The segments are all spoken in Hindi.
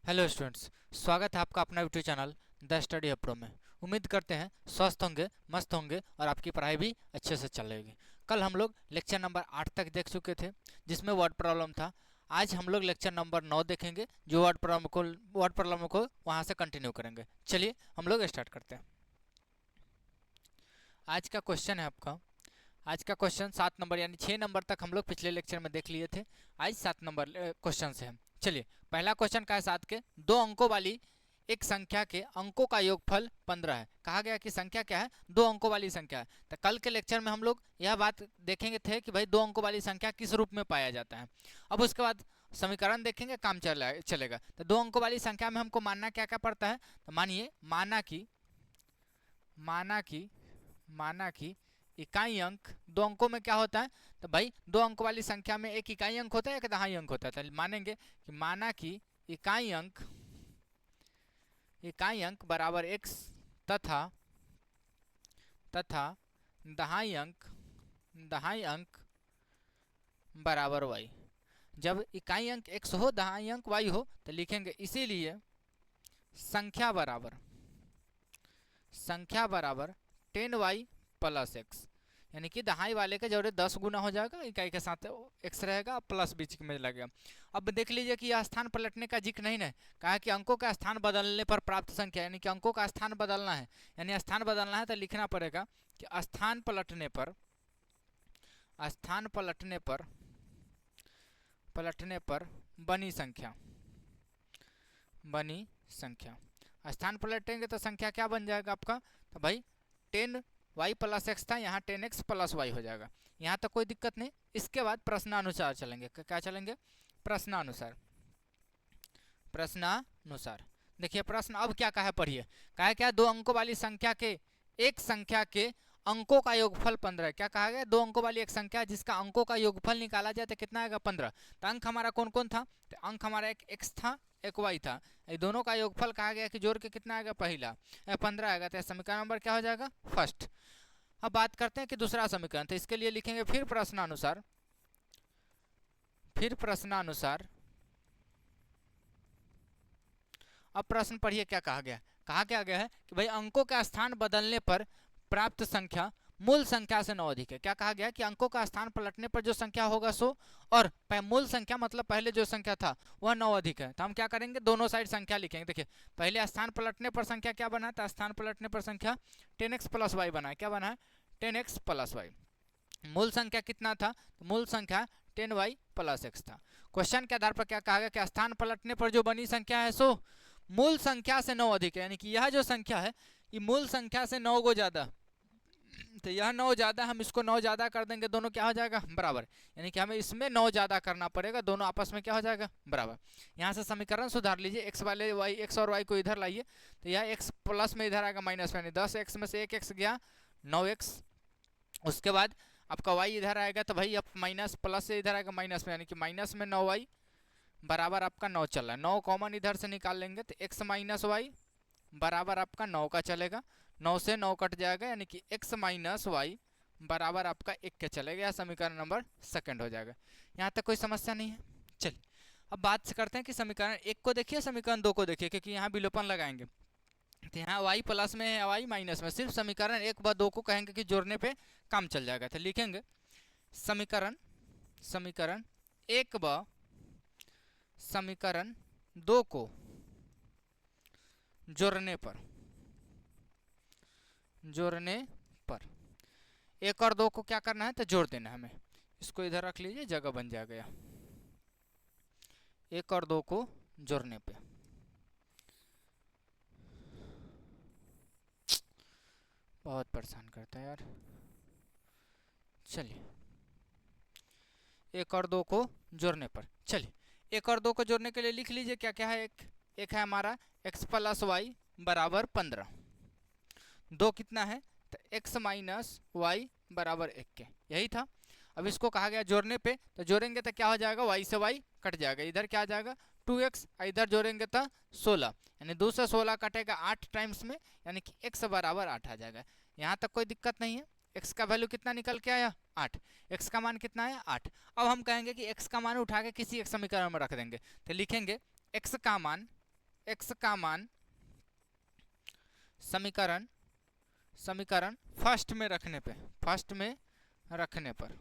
हेलो स्टूडेंट्स, स्वागत है आपका अपना YouTube channel the study hub pro में। उम्मीद करते हैं स्वस्थ होंगे, मस्त होंगे और आपकी पढ़ाई भी अच्छे से चलेगी। कल हम लोग लेक्चर नंबर 8 तक देख चुके थे जिसमें वर्ड प्रॉब्लम था। आज हम लोग लेक्चर नंबर 9 देखेंगे जो वर्ड प्रॉब्लम को वहाँ से कंटिन्यू करेंगे। चलिए हम लोग स्टार्ट करते हैं। आज का क्वेश्चन है आपका, आज का क्वेश्चन 7 नंबर यानी 6 नंबर तक हम लोग पिछले लेक्चर में देख लिए थे। आज 7 नंबर क्वेश्चन से है। चलिए पहला क्वेश्चन का है 7 के 2 अंकों वाली एक संख्या के अंकों का योगफल 15 है। कहा गया कि संख्या क्या है, 2 अंकों वाली संख्या है। तो कल के लेक्चर में हम लोग यह बात देखेंगे थे कि भाई 2 अंकों वाली संख्या किस रूप में पाया जाता है। अब उसके बाद समीकरण देखेंगे, काम चलेगा। तो 2 अंकों वाली संख्या में हमको मानना क्या क्या पड़ता है। तो मानिए माना कि इकाई अंक 2 अंकों में क्या होता है। तो भाई 2 अंक वाली संख्या में एक इकाई अंक होता है, एक दहाई अंक होता है। तो मानेंगे कि माना कि इकाई अंक बराबर x तथा दहाई अंक बराबर y। जब इकाई अंक x हो, दहाई अंक y हो, तो लिखेंगे इसीलिए संख्या बराबर 10y प्लस एक्स, यानी कि दहाई वाले का जरूर 10 गुना हो जाएगा, इकाई के साथ x रहेगा, प्लस बीच में लगेगा। अब देख लीजिए कि यह स्थान पलटने का जिक्र नहीं है। कहा कि अंकों का स्थान बदलने पर प्राप्त संख्या, यानी कि अंकों का स्थान बदलना है, यानी स्थान बदलना है तो लिखना पड़ेगा कि स्थान पलटने पर बनी संख्या। स्थान पलटेंगे तो संख्या क्या बन जाएगा आपका। तो भाई 10y प्लस एक्स था, यहाँ 10x प्लस वाई हो जाएगा। यहाँ तक कोई दिक्कत नहीं। इसके बाद प्रश्नानुसार चलेंगे। क्या चलेंगे? प्रश्नानुसार। देखिए प्रश्न अब क्या कहा है, पढ़िए। कहा क्या, 2 अंकों वाली संख्या के एक संख्या के अंकों का योगफल 15 है। क्या कहा गया? 2 अंकों वाली एक संख्या जिसका अंकों का योगफल निकाला जाए तो कितना आएगा? 15। तो अंक हमारा कौन कौन था? तो अंक हमारा एक x था, एक y था। ये दोनों का योगफल कहा गया कि जोड़ के कितना आएगा? पहला 15 आएगा। तो समीकरण नंबर क्या हो जाएगा? फर्स्ट। अब बात करते हैं कि दूसरा समीकरण। तो इसके लिए लिखेंगे फिर प्रश्नानुसार। अब प्रश्न पढ़िए क्या कहा गया। कहा क्या गया है कि भाई अंकों का स्थान बदलने पर प्राप्त संख्या मूल संख्या से 9 अधिक है। क्या कहा गया कि अंकों का स्थान पलटने पर जो संख्या होगा सो, और मूल संख्या मतलब पहले जो संख्या था वह 9 अधिक है। तो हम क्या करेंगे, दोनों साइड संख्या लिखेंगे। देखिए पहले स्थान पलटने पर संख्या क्या बना है, तो स्थान पलटने पर संख्या 10x प्लस वाई बना है। क्या बना है? 10x plus Y. मूल संख्या कितना था? तो मूल संख्या 10y प्लस एक्स था। क्वेश्चन के आधार पर क्या कहा गया कि स्थान पलटने पर जो बनी संख्या है सो मूल संख्या से 9 अधिक है, यानी कि यह जो संख्या है ये मूल संख्या से 9 गो ज्यादा। तो यह 9 ज्यादा, हम इसको 9 ज्यादा कर देंगे, दोनों क्या हो जाएगा? बराबर। यानी कि हमें इसमें 9 ज्यादा करना पड़ेगा, दोनों आपस में क्या हो जाएगा? बराबर। यहाँ से समीकरण सुधार लीजिए, एक्स वाले वाई, एक्स और वाई को इधर लाइए। तो यह एक्स प्लस में इधर आएगा माइनस में, यानी 10x में से एक एक्स गया 9x। उसके बाद आपका y इधर आएगा, तो भाई अब माइनस प्लस से इधर आएगा माइनस में, यानी कि माइनस में 9y बराबर आपका 9 चल रहा है। 9 कॉमन इधर से निकाल लेंगे तो x माइनस वाई बराबर आपका 9 का चलेगा। 9 से 9 कट जाएगा, यानी कि x माइनस वाई बराबर आपका 1 के चलेगा। यह समीकरण नंबर सेकंड हो जाएगा। यहाँ तक कोई समस्या नहीं है। चलिए अब बात करते हैं कि समीकरण 1 को देखिए, समीकरण 2 को देखिए, क्योंकि यहाँ विलोपन लगाएंगे। तो यहाँ y प्लस में है, y माइनस में। सिर्फ समीकरण 1 व 2 को कहेंगे कि जोड़ने पे काम चल जाएगा। तो लिखेंगे समीकरण 1 व समीकरण 2 को जोड़ने पर 1 और 2 को क्या करना है? तो जोड़ देना है हमें। इसको इधर रख लीजिए, जगह बन जाएगा। 1 और 2 को जोड़ने पे बहुत परेशान करता है यार। चलिए 1 और 2 को जोड़ने पर, चलिए 1 और 2 को जोड़ने के लिए लिख लीजिए क्या क्या है। एक है हमारा x प्लस वाई बराबर 15। 2 कितना है? तो x माइनस वाई बराबर 1 के, यही था। अब इसको कहा गया जोड़ने पे, तो जोड़ेंगे तो क्या हो जाएगा? y से y कट जाएगा, इधर क्या आ जाएगा? 2x, इधर जोड़ेंगे तो 16, यानी 2 से 16 कटेगा 8 टाइम्स में, यानी कि x बराबर 8 आ जाएगा। यहाँ तक कोई दिक्कत नहीं है। x का वैल्यू कितना निकल के आया? 8। x का मान कितना है? 8। अब हम कहेंगे कि x का मान उठा के किसी एक समीकरण में रख देंगे। तो लिखेंगे x का मान x का मान समीकरण फर्स्ट में रखने पर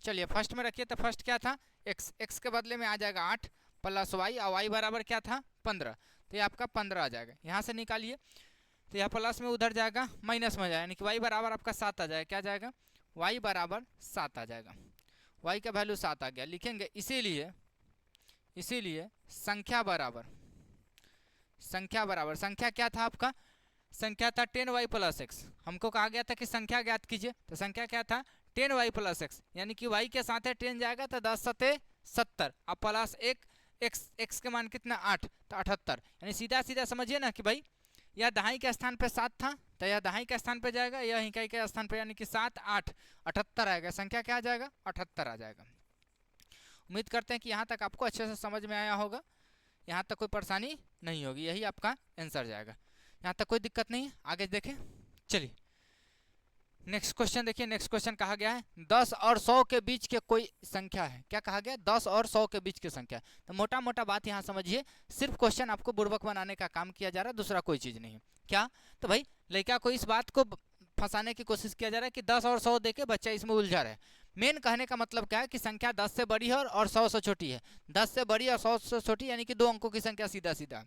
चलिए फर्स्ट में रखिए। तो फर्स्ट क्या था x के बदले में आ जाएगा 8 प्लस y और y बराबर क्या था 15, तो ये आपका 15 आ जाएगा। यहाँ से निकालिए तो यह प्लस में उधर जाएगा माइनस में जाएगा, यानी कि y बराबर आपका 7 आ जाएगा। क्या जाएगा y बराबर 7 आ जाएगा, y का वैल्यू 7 आ गया। लिखेंगे इसीलिए संख्या बराबर संख्या क्या था आपका, संख्या था 10y प्लस एक्स। हमको कहा गया था कि संख्या ज्ञात कीजिए, तो संख्या क्या था 10y प्लस एक्स, यानी कि y के साथ है 10 जाएगा तो 10 सते 70 अब प्लस 1 x के मान कितना 8 तो 78, यानी सीधा समझिए ना कि भाई यह दहाई के स्थान पे 7 था तो यह दहाई के स्थान पे जाएगा, यह इकाई के स्थान पे, यानी कि 7 8 78 आएगा। संख्या क्या आ जाएगा 78 आ जाएगा। उम्मीद करते हैं कि यहाँ तक आपको अच्छे से समझ में आया होगा, यहाँ तक कोई परेशानी नहीं होगी, यही आपका आंसर जाएगा। यहाँ तक कोई दिक्कत नहीं है, आगे देखें। चलिए नेक्स्ट क्वेश्चन देखिए। नेक्स्ट क्वेश्चन कहा गया है 10 और 100 के बीच के कोई संख्या है। क्या कहा गया 10 और 100 के बीच की संख्या। तो मोटा बात यहाँ समझिए, सिर्फ क्वेश्चन आपको बुर्बक बनाने का काम किया जा रहा है, दूसरा कोई चीज़ नहीं है। क्या तो भाई लड़का को इस बात को फंसाने की कोशिश किया जा रहा है कि 10 और 100 देके बच्चा इसमें उलझा रहा है। मेन कहने का मतलब क्या है कि संख्या 10 से बड़ी है और 100 से छोटी है। 10 से बड़ी और 100 से छोटी, यानी कि 2 अंकों की संख्या सीधा,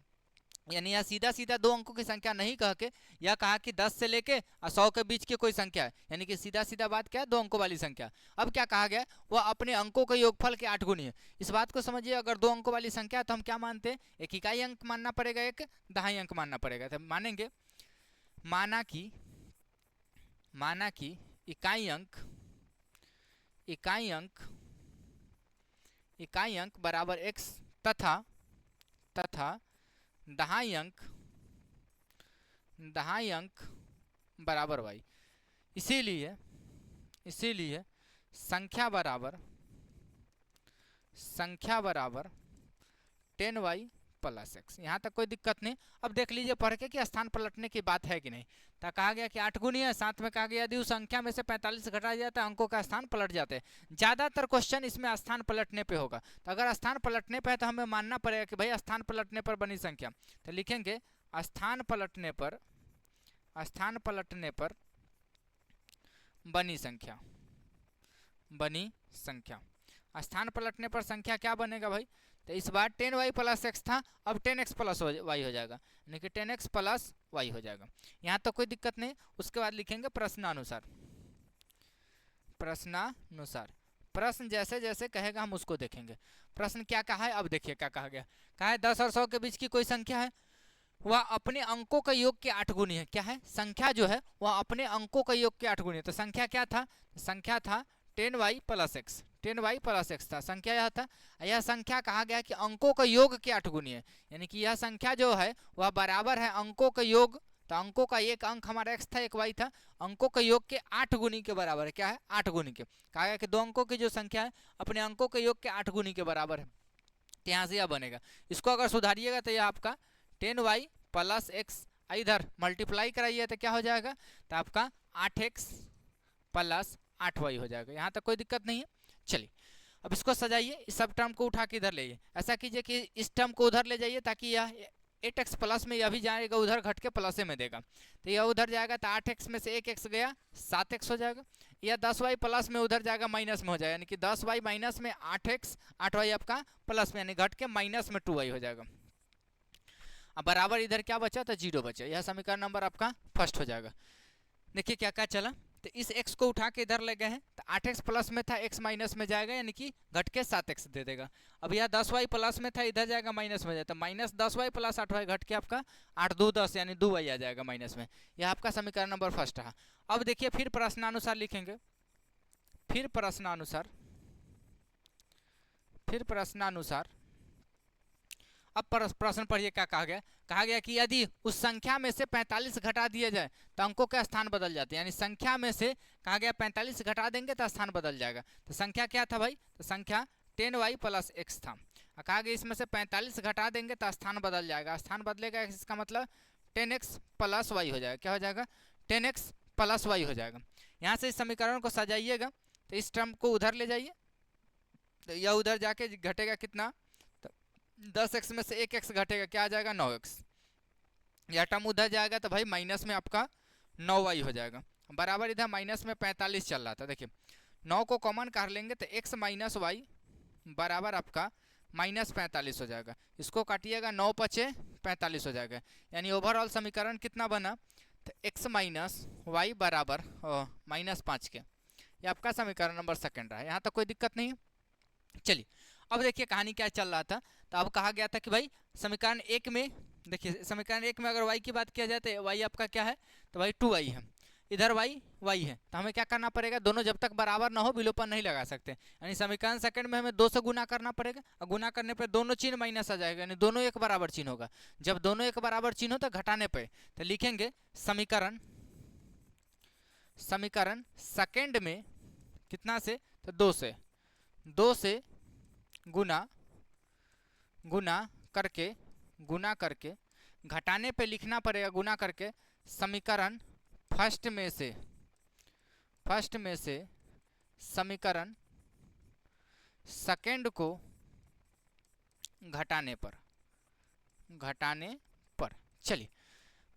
यानी यह सीधा 2 अंकों की संख्या नहीं कह के यह कहा कि 10 से लेके और 100 के बीच की कोई संख्या है, यानी कि सीधा बात क्या है 2 अंकों वाली संख्या। अब क्या कहा गया वह अपने अंकों के योगफल के 8 गुनी है। इस बात को समझिए, अगर 2 अंकों वाली संख्या है तो हम क्या मानते हैं, एक इकाई अंक मानना पड़ेगा, एक दहाई अंक मानना पड़ेगा। तो मानेंगे माना कि इकाई अंक बराबर x तथा दहाई अंक बराबर y। इसीलिए संख्या बराबर 10y प्लस एक्स। यहाँ तक कोई दिक्कत नहीं। अब देख लीजिए पढ़ के कि स्थान पलटने की बात है कि नहीं। तो कहा गया कि 8 गुनी है, साथ में कहा गया यदि उस संख्या में से 45 घटा जाता है अंकों का स्थान पलट जाते हैं। ज़्यादातर क्वेश्चन इसमें स्थान पलटने पे होगा। तो अगर स्थान पलटने पे है तो हमें मानना पड़ेगा कि भाई स्थान पलटने पर बनी संख्या। तो लिखेंगे स्थान पलटने पर बनी संख्या। स्थान पलटने पर संख्या क्या बनेगा भाई, तो इस बार 10y प्लस एक्स था, अब 10x प्लस वाई हो जाएगा, यानी कि 10x प्लस वाई हो जाएगा। यहाँ तो कोई दिक्कत नहीं। उसके बाद लिखेंगे प्रश्नानुसार। प्रश्न जैसे कहेगा हम उसको देखेंगे। प्रश्न क्या कहा है, अब देखिए क्या कहा गया। कहा है 10 और 100 के बीच की कोई संख्या है, वह अपने अंकों का योग के 8 गुनी है। क्या है, संख्या जो है वह अपने अंकों का योग के 8 गुनी है। तो संख्या क्या था, संख्या था 10y प्लस एक्स था, संख्या यह था। यह संख्या कहा गया कि अंकों का योग के 8 गुनी है, यानी कि यह संख्या जो है वह बराबर है अंकों का योग। तो अंकों का एक अंक हमारा x था, एक y था, अंकों के योग के 8 गुनी के बराबर है। क्या है 8 गुनी के। कहा गया कि 2 अंकों की जो संख्या है अपने अंकों के योग के 8 गुनी के बराबर है। तो यहाँ से यह बनेगा। इसको अगर सुधारिएगा तो यह आपका 10y प्लस एक्स, इधर मल्टीप्लाई कराइए तो क्या हो जाएगा, तो आपका 8x प्लस 8y हो जाएगा। यहाँ तक कोई दिक्कत नहीं है। चलिए अब इसको सजाइए, इस सब टर्म को उठा के इधर ले। ऐसा कीजिए कि इस टर्म को उधर ले जाइए ताकि यह 8x प्लस में यह भी जाएगा, उधर घट के प्लस में देगा। तो यह उधर जाएगा तो 8x में से 1x गया 7x हो जाएगा। यह 10y प्लस में उधर जाएगा माइनस में हो जाएगा, यानी कि 10y माइनस में 8x, 8y आपका प्लस में, यानी घट के माइनस में 2y हो जाएगा। अब बराबर इधर क्या बचा, तो 0 बचा। यह समीकरण नंबर आपका फर्स्ट हो जाएगा। देखिए क्या क्या चला, तो इस x को उठा के इधर ले गए हैं, तो 8x प्लस में था x माइनस में जाएगा, यानी कि घट के 7x दे देगा। अब यह 10y प्लस में था, इधर जाएगा माइनस में जाएगा, तो माइनस 10y प्लस 8y घट के आपका 8 2 10, यानी 2y आ जाएगा माइनस में। यह आपका समीकरण नंबर फर्स्ट रहा। अब देखिए फिर प्रश्नानुसार लिखेंगे। फिर प्रश्नानुसार अब प्रश्न पढ़िए क्या कहा गया। कहा गया कि यदि उस संख्या में से 45 घटा दिया जाए तो अंकों का स्थान बदल जाते हैं, यानी संख्या में से कहा गया 45 घटा देंगे तो स्थान बदल जाएगा। तो संख्या क्या था भाई, तो संख्या 10y प्लस एक्स था। कहा गया इसमें से 45 घटा देंगे तो स्थान बदल जाएगा। स्थान बदलेगा इसका मतलब 10x प्लस वाई हो जाएगा। क्या हो जाएगा, 10x प्लस वाई हो जाएगा। यहाँ से इस समीकरण को सजाइएगा, तो इस टर्म को उधर ले जाइए, तो यह उधर जाके घटेगा कितना, तो 10x में से 1x घटेगा, क्या आ जाएगा 9x। यह टर्म उधर जाएगा तो भाई माइनस में आपका 9y हो जाएगा, बराबर इधर माइनस में 45 चल रहा था। देखिए 9 को कॉमन कर लेंगे तो x माइनस वाई बराबर आपका -45 हो जाएगा। इसको काटिएगा 9 पचे 45 हो जाएगा, यानी ओवरऑल समीकरण कितना बना, तो x माइनस वाई बराबर -5 के। ये आपका समीकरण नंबर सेकंड रहा है, यहाँ तक कोई दिक्कत नहीं है। चलिए अब देखिए कहानी क्या चल रहा था। तो अब कहा गया था कि भाई समीकरण 1 में, देखिए समीकरण 1 में अगर y की बात किया जाए तो y आपका क्या है, तो भाई 2y है, इधर y है, तो हमें क्या करना पड़ेगा, दोनों जब तक बराबर ना हो विलोपन नहीं लगा सकते, यानी समीकरण सेकंड में हमें 2 से गुना करना पड़ेगा, और गुना करने पर दोनों चिन्ह माइनस आ जाएगा, यानी दोनों एक बराबर चिन्ह होगा। जब दोनों एक बराबर चिन्ह हो तो घटाने पर तो लिखेंगे समीकरण सेकंड में कितना से, तो 2 से गुना करके घटाने पे लिखना पड़ेगा गुना करके समीकरण फर्स्ट में से समीकरण सेकंड को घटाने पर। चलिए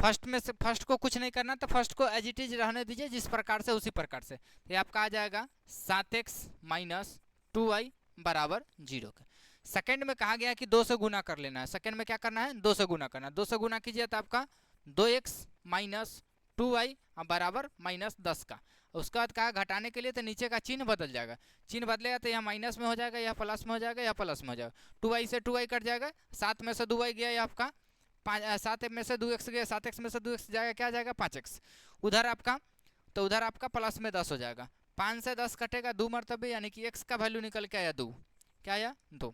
फर्स्ट को कुछ नहीं करना, तो फर्स्ट को एज इट इज रहने दीजिए जिस प्रकार से उसी प्रकार से। तो ये आपका आ जाएगा 7x माइनस 2y बराबर 0 के। सेकंड में कहा गया है कि 2 से गुना कर लेना है, सेकंड में क्या करना है, 2 से गुना करना है। 2 से गुना कीजिए तो आपका 2x माइनस 2y बराबर -10 का। उसके बाद कहा घटाने के लिए तो नीचे का चिन्ह बदल जाएगा, चिन्ह बदलेगा तो यह माइनस में हो जाएगा, यह प्लस में हो जाएगा, यह प्लस में हो जाएगा। 2y से 2y कट जाएगा, 7 में से 2y गया, यह आपका 7 में से 2x गया, 7x में से 2x जाएगा, क्या जाएगा 5x। उधर आपका प्लस में 10 हो जाएगा, 5 से 10 कटेगा 2 मरतबे, यानी कि x का वैल्यू निकल के आया 2, क्या आया 2।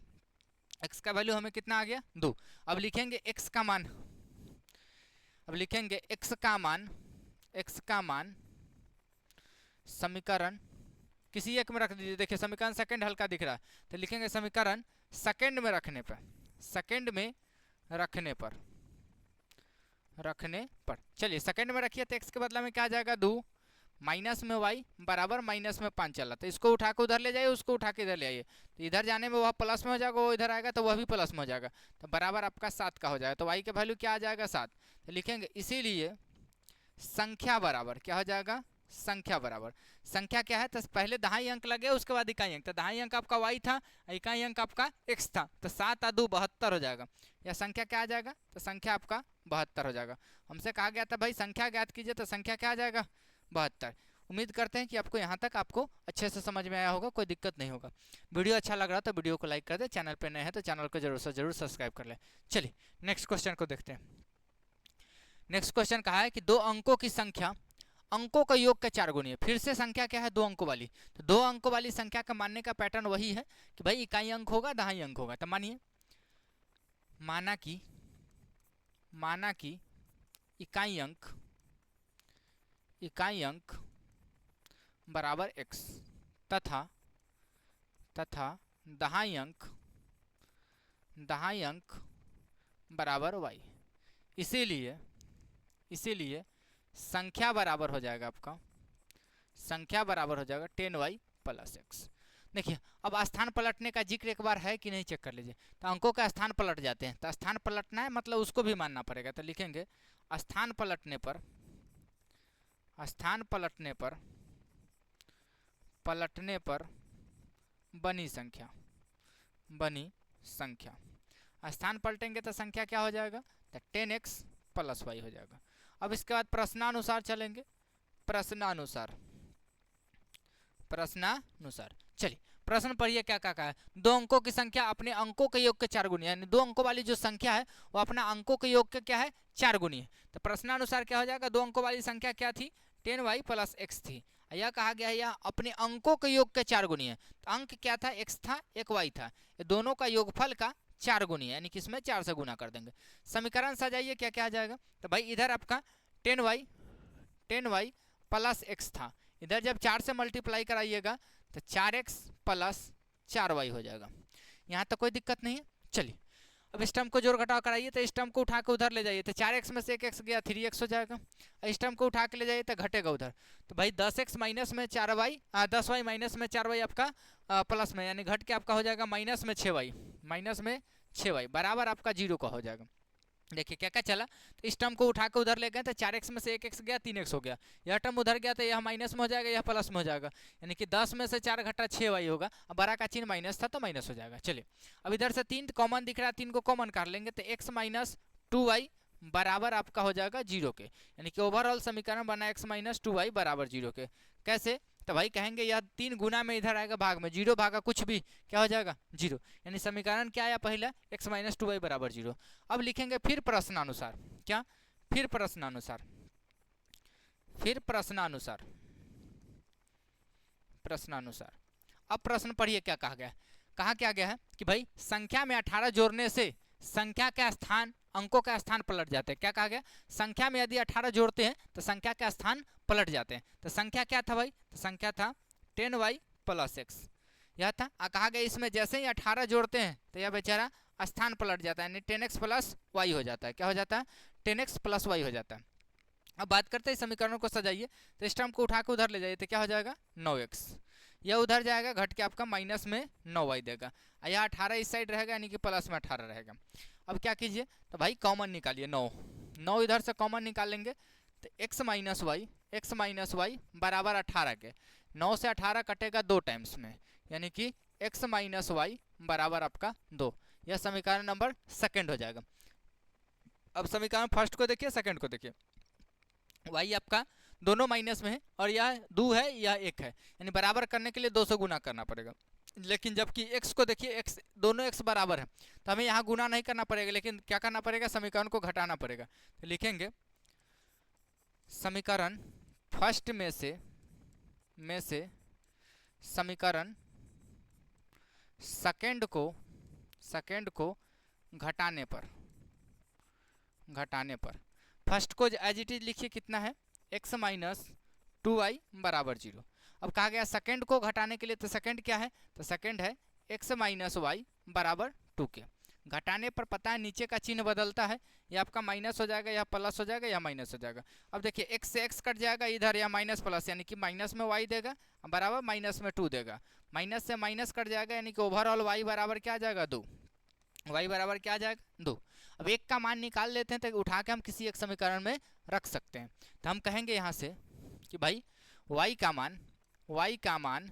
x का वैल्यू हमें कितना आ गया 2। अब लिखेंगे x का मान समीकरण किसी एक में रख दीजिए। देखिए समीकरण सेकंड हल्का दिख रहा है, तो लिखेंगे समीकरण सेकंड में रखने पर चलिए सेकंड में रखिए तो x के बदला में क्या आ जाएगा 2, माइनस में y बराबर -5 चला, तो इसको उठा के उधर ले जाइए, उसको उठा के इधर ले आइए, तो इधर जाने में वह प्लस में हो जाएगा, वो इधर आएगा तो वह भी प्लस में हो जाएगा, तो बराबर आपका 7 का हो जाएगा। तो y का वैल्यू क्या आ जाएगा 7, तो लिखेंगे इसीलिए संख्या बराबर क्या हो जाएगा, संख्या क्या है, तो पहले दहाई अंक लगे उसके बाद इकाई अंक, तो दहाई अंक आपका y था, इकाई अंक आपका x था, तो 7 और 2 72 हो जाएगा। यह संख्या क्या आ जाएगा, तो संख्या आपका 72 हो जाएगा। हमसे कहा गया था भाई संख्या ज्ञात कीजिए, तो संख्या क्या आ जाएगा 72। उम्मीद करते हैं कि आपको यहाँ तक आपको अच्छे से समझ में आया होगा, कोई दिक्कत नहीं होगा। वीडियो अच्छा लग रहा तो वीडियो को लाइक कर दे, चैनल पर नए हैं तो चैनल को जरूर से जरूर सब्सक्राइब कर ले। चलिए नेक्स्ट क्वेश्चन को देखते हैं। नेक्स्ट क्वेश्चन कहा है कि 2 अंकों की संख्या अंकों का योग का 4 गुनी है। फिर से संख्या क्या है 2 अंकों वाली, तो 2 अंकों वाली संख्या का मानने का पैटर्न वही है कि भाई इकाई अंक होगा दहाई अंक होगा। तो मानिए माना कि इकाई अंक बराबर x तथा दहाई अंक बराबर y। इसीलिए संख्या बराबर हो जाएगा 10y प्लस x। देखिए अब स्थान पलटने का जिक्र एक बार है कि नहीं चेक कर लीजिए। तो अंकों का स्थान पलट जाते हैं, तो स्थान पलटना है मतलब उसको भी मानना पड़ेगा। तो लिखेंगे स्थान पलटने पर बनी संख्या। स्थान पलटेंगे तो संख्या क्या हो जाएगा, तो 10x प्लस y हो जाएगा। अब इसके बाद प्रश्नानुसार चलेंगे, प्रश्नानुसार। चलिए प्रश्न पढ़िए क्या कहा है। 2 अंकों की संख्या अपने अंकों के योग के 4 गुनी, यानी 2 अंकों वाली जो संख्या है वो अपना अंकों के योग के क्या है 4 गुनी है। तो प्रश्नानुसार क्या हो जाएगा, 2 अंकों वाली संख्या क्या थी 10y प्लस x थी, यह कहा गया है यह अपने अंकों के योग के 4 गुनी है। तो अंक क्या था, x था एक y था, ये दोनों का योगफल का 4 गुनी है, यानी कि इसमें 4 से गुना कर देंगे। समीकरण सजाइए क्या क्या आ जाएगा, तो भाई इधर आपका 10y प्लस x था, इधर जब 4 से मल्टीप्लाई कराइएगा तो 4x प्लस 4y हो जाएगा। यहाँ तक कोई दिक्कत नहीं है। चलिए अब इस टर्म को जोड़ घटाव कराइए, तो इस टर्म को उठा के उधर ले जाइए, तो 4x में से 1x गया 3x हो जाएगा। इस टर्म को उठा के ले जाइए तो घटेगा उधर, तो भाई 10x माइनस में 4y 10y माइनस में 4y आपका प्लस में, यानी घट के आपका हो जाएगा माइनस में 6y 6y बराबर आपका 0 का हो जाएगा। देखिए क्या क्या चला, तो इस टर्म को उठा के उधर ले गए तो 4x में से 1x गया 3x हो गया, यह टर्म उधर गया तो यह माइनस में हो जाएगा, यह प्लस में हो जाएगा, यानी कि 10 में से 4 घटा 6y होगा। अब बड़ा का चिन्ह माइनस था तो माइनस हो जाएगा। चलिए अब इधर से 3 कॉमन दिख रहा है, 3 को कॉमन कर लेंगे तो x माइनस 2y बराबर आपका हो जाएगा 0 के, यानी कि ओवरऑल समीकरण बना x माइनस 2y बराबर 0 के। कैसे, तो भाई कहेंगे यह 3 गुना में इधर आएगा भाग में, 0 भागा कुछ भी क्या हो जाएगा 0, यानी समीकरण क्या आया पहला x माइनस 2y बराबर 0। अब लिखेंगे फिर प्रश्नानुसार, क्या फिर प्रश्नानुसार, फिर प्रश्नानुसार, प्रश्नानुसार। अब प्रश्न पढ़िए क्या कहा गया है, कहा क्या गया है कि भाई संख्या में 18 जोड़ने से संख्या का स्थान अंकों का स्थान पलट जाते हैं। क्या कहा गया, संख्या में यदि 18 जोड़ते हैं तो संख्या का स्थान पलट जाते हैं। तो संख्या क्या था भाई, तो संख्या था 10y प्लस x, यह था। कहा गया इसमें जैसे ही 18 जोड़ते हैं तो यह बेचारा स्थान पलट जाता है, यानी 10x प्लस y हो जाता है। क्या हो जाता है, 10x प्लस y हो जाता है। अब बात करते हैं समीकरणों को सजाइए, तो इस टर्म को उठा के उधर ले जाइए तो क्या हो जाएगा 9x, यह उधर जाएगा घट के आपका माइनस में 9y देगा, यह 18 इस साइड रहेगा यानी कि प्लस में 18 रहेगा। अब क्या कीजिए, तो भाई कॉमन निकालिए, 9 इधर से कॉमन निकालेंगे तो x माइनस वाई बराबर 18 के, 9 से 18 कटेगा 2 टाइम्स में, यानी कि x माइनस वाई बराबर आपका 2, यह समीकरण नंबर सेकंड हो जाएगा। अब समीकरण फर्स्ट को देखिए, सेकंड को देखिए, y आपका दोनों माइनस में है और यह 2 है यह 1 है, यानी बराबर करने के लिए 2 से गुना करना पड़ेगा। लेकिन जबकि x को देखिए, x दोनों x बराबर है तो हमें यहाँ गुना नहीं करना पड़ेगा, लेकिन क्या करना पड़ेगा, समीकरण को घटाना पड़ेगा। तो लिखेंगे समीकरण फर्स्ट में से समीकरण सेकंड को घटाने पर फर्स्ट को एज इट इज लिखिए, कितना है x माइनस 2y बराबर 0। अब कहा गया सेकंड को घटाने के लिए, तो सेकंड क्या है, तो सेकंड है x माइनस वाई बराबर 2 के। घटाने पर पता है नीचे का चिन्ह बदलता है, यह आपका माइनस हो जाएगा, यह प्लस हो जाएगा, यह माइनस हो जाएगा। अब देखिए x से x कट जाएगा इधर, यह माइनस प्लस, यानी कि माइनस में y देगा बराबर माइनस में 2 देगा, माइनस से माइनस कट जाएगा, यानी कि ओवरऑल y बराबर क्या आ जाएगा 2, y बराबर क्या आ जाएगा 2। अब एक का मान निकाल लेते हैं तो उठा के हम किसी एक समीकरण में रख सकते हैं। तो हम कहेंगे यहाँ से कि भाई y का मान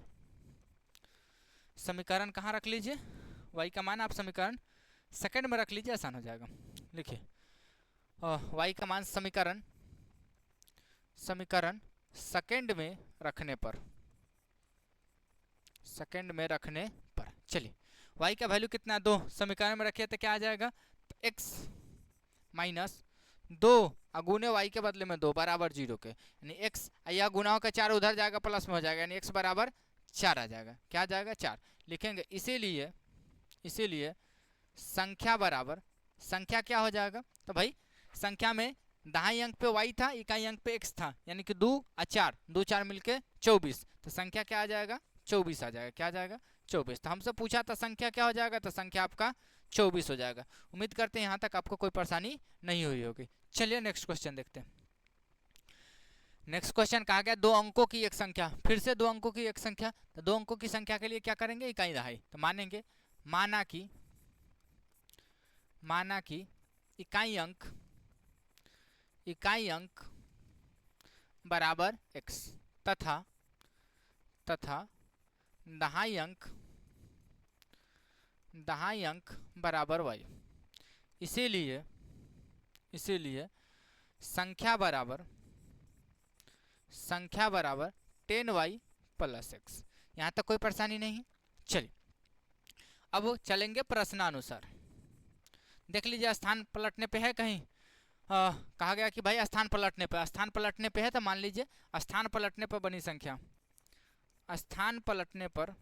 समीकरण कहाँ रख लीजिए, y का मान आप समीकरण सेकंड में रख लीजिए, आसान हो जाएगा। लिखिए y का मान समीकरण सेकंड में रखने पर चलिए y का वैल्यू कितना 2 समीकरण में रखिए तो क्या आ जाएगा, तो x माइनस 2 गुने y के बदले में 2 बराबर 0 के, यानी x या गुना का 4 उधर जाएगा प्लस में हो जाएगा, यानी x बराबर 4 आ जाएगा। क्या आ जाएगा 4 लिखेंगे। इसीलिए संख्या क्या हो जाएगा, तो भाई संख्या में दाहिने अंक पे y था, इकाई अंक पे x था, यानी कि 2 और 4 2 4 मिलके 24, तो संख्या क्या आ जाएगा 24 आ जाएगा। क्या आ जाएगा 24। तो हमसे पूछा था संख्या क्या हो जाएगा, तो संख्या आपका 24 हो जाएगा। उम्मीद करते हैं यहाँ तक आपको कोई परेशानी नहीं हुई होगी। चलिए नेक्स्ट क्वेश्चन देखते हैं। नेक्स्ट क्वेश्चन कहा गया 2 अंकों की एक संख्या, फिर से 2 अंकों की एक संख्या। तो 2 अंकों की संख्या के लिए क्या करेंगे, इकाई दहाई। तो मानेंगे माना कि इकाई अंक बराबर x तथा दहाई अंक बराबर y। इसीलिए संख्या बराबर 10y प्लस x। यहाँ तक कोई परेशानी नहीं। चलिए अब चलेंगे प्रश्नानुसार। देख लीजिए स्थान पलटने पे है कहीं, कहा गया कि भाई स्थान पलटने पे है, तो मान लीजिए स्थान पलटने पर बनी संख्या, स्थान पलटने पर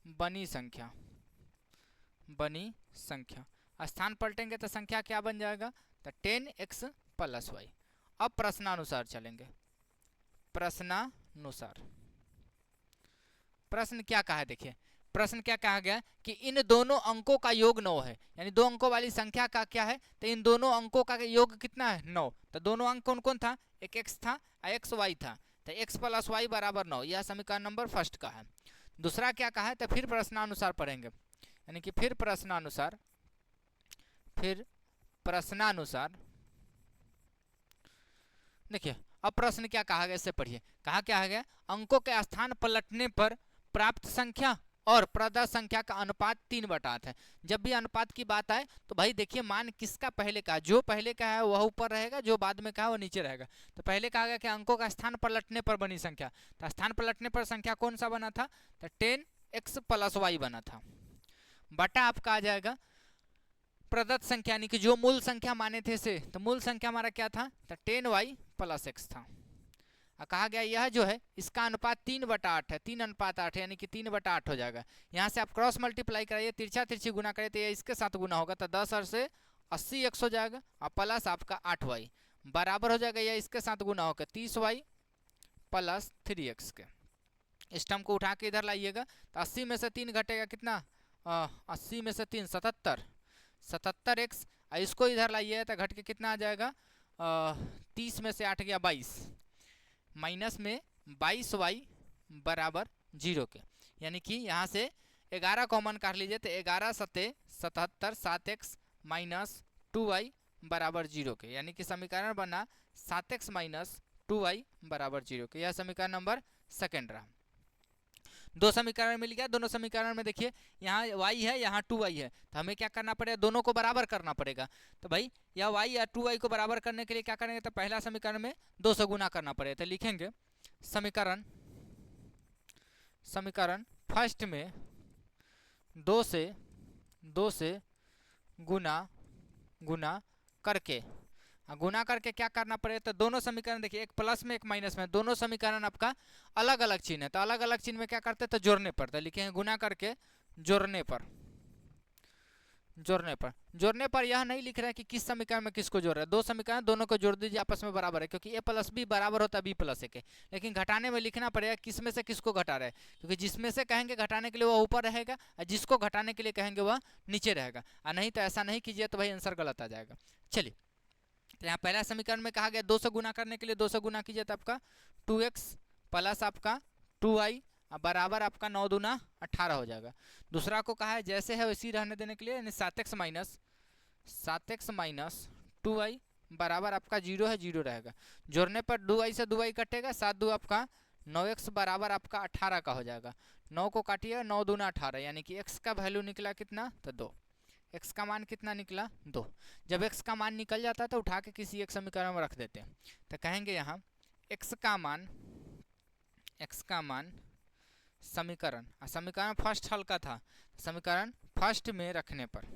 बनी संख्या स्थान पलटेंगे तो संख्या क्या बन जाएगा, तो 10x प्लस y। अब प्रश्नानुसार चलेंगे। प्रश्न क्या कहा है, देखिए प्रश्न क्या कहा गया कि इन दोनों अंकों का योग 9 है, यानी 2 अंकों वाली संख्या का क्या है, तो इन दोनों अंकों का योग कितना है 9। तो दोनों अंक कौन कौन था, एक x था और x y था, तो x प्लस y बराबर 9, यह समीकरण नंबर फर्स्ट का है। दूसरा क्या कहा है, तो फिर प्रश्नानुसार पढ़ेंगे, यानी कि फिर प्रश्नानुसार देखिए अब प्रश्न क्या कहा गया, इससे पढ़िए। कहा क्या गया, अंकों के स्थान पलटने पर प्राप्त संख्या और प्रदत्त संख्या का अनुपात 3/8 है। जब भी अनुपात की बात आए तो भाई देखिए मान किसका पहले का, जो पहले का है वह ऊपर रहेगा, जो बाद में का है वो नीचे रहेगा। तो पहले कहा गया कि अंकों का स्थान पलटने पर बनी संख्या, तो स्थान पलटने पर संख्या कौन सा बना था, तो 10x + y बना था, बटा आपका आ जाएगा प्रदत्त संख्या यानी कि जो मूल संख्या माने थे से, तो मूल संख्या हमारा क्या था, तो 10y + x था। कहा गया यह जो है इसका अनुपात 3/8 है, 3:8 यानी कि 3/8 हो जाएगा। यहाँ से आप क्रॉस मल्टीप्लाई कराइए, तिरछा तिरछी गुना करिए तो ये इसके साथ गुना होगा, तो 10 और से 80x हो जाएगा, और प्लस आपका 8y बराबर हो जाएगा, यह इसके साथ गुना होगा 30y + 3x के। इस टर्म को उठा के इधर लाइएगा, तो 80 में से 3 घटेगा कितना, 80 में से 3 77x, इसको इधर लाइए तो घट के कितना आ जाएगा, 30 में से 8 गया 22, माइनस में 22y बराबर 0 के, यानी कि यहाँ से 11 कॉमन काट लीजिए, तो 11 सते 77, 7x - 2y बराबर 0 के, यानी कि समीकरण बना 7x - 2y बराबर 0 के। यह समीकरण नंबर सेकेंड रहा। दो समीकरण मिल गया, दोनों समीकरण में देखिए यहाँ y है, यहाँ 2y है, तो हमें क्या करना पड़ेगा, दोनों को बराबर करना पड़ेगा। तो भाई यह y या 2y को बराबर करने के लिए क्या करेंगे, तो पहला समीकरण में 2 से गुना करना पड़ेगा, तो लिखेंगे समीकरण फर्स्ट में 2 से गुना करके, गुना करके क्या करना पड़ेगा, तो दोनों समीकरण देखिए एक प्लस में एक माइनस में, दोनों समीकरण आपका अलग अलग चिन्ह है, तो अलग अलग चिन्ह में क्या करते हैं, तो जोड़ने पर, तो लिखेंगे गुना करके जोड़ने पर यह नहीं लिख रहा है कि किस समीकरण में किसको जोड़ रहा है, दो समीकरण दोनों को जोड़ दीजिए, आपस में बराबर है, क्योंकि a + b बराबर होता है b + a के। लेकिन घटाने में लिखना पड़ेगा किस में से किसको घटा रहा है, क्योंकि जिसमें से कहेंगे घटाने के लिए वह ऊपर रहेगा, और जिसको घटाने के लिए कहेंगे वह नीचे रहेगा, और नहीं तो ऐसा नहीं कीजिए तो भाई आंसर गलत आ जाएगा। चलिए, तो यहाँ पहला समीकरण में कहा गया 2 से गुना करने के लिए 2 से गुना कीजिए तो आपका 2x + आपका 2y बराबर आपका 9 दूना 18 हो जाएगा। दूसरा को कहा है जैसे है वैसी रहने देने के लिए, यानी 7x - 2y बराबर आपका 0 है, 0 रहेगा। जोड़ने पर 2y से 2y कटेगा, 7 2 आपका 9x बराबर आपका 18 का हो जाएगा। 9 को काटिएगा, 9 दूना 18, यानी कि x का वैल्यू निकला कितना, तो 2। x का मान कितना निकला, 2। जब x का मान निकल जाता है तो उठा के किसी एक समीकरण में रख देते हैं, तो कहेंगे यहाँ x का मान समीकरण फर्स्ट हल का था, समीकरण फर्स्ट में रखने पर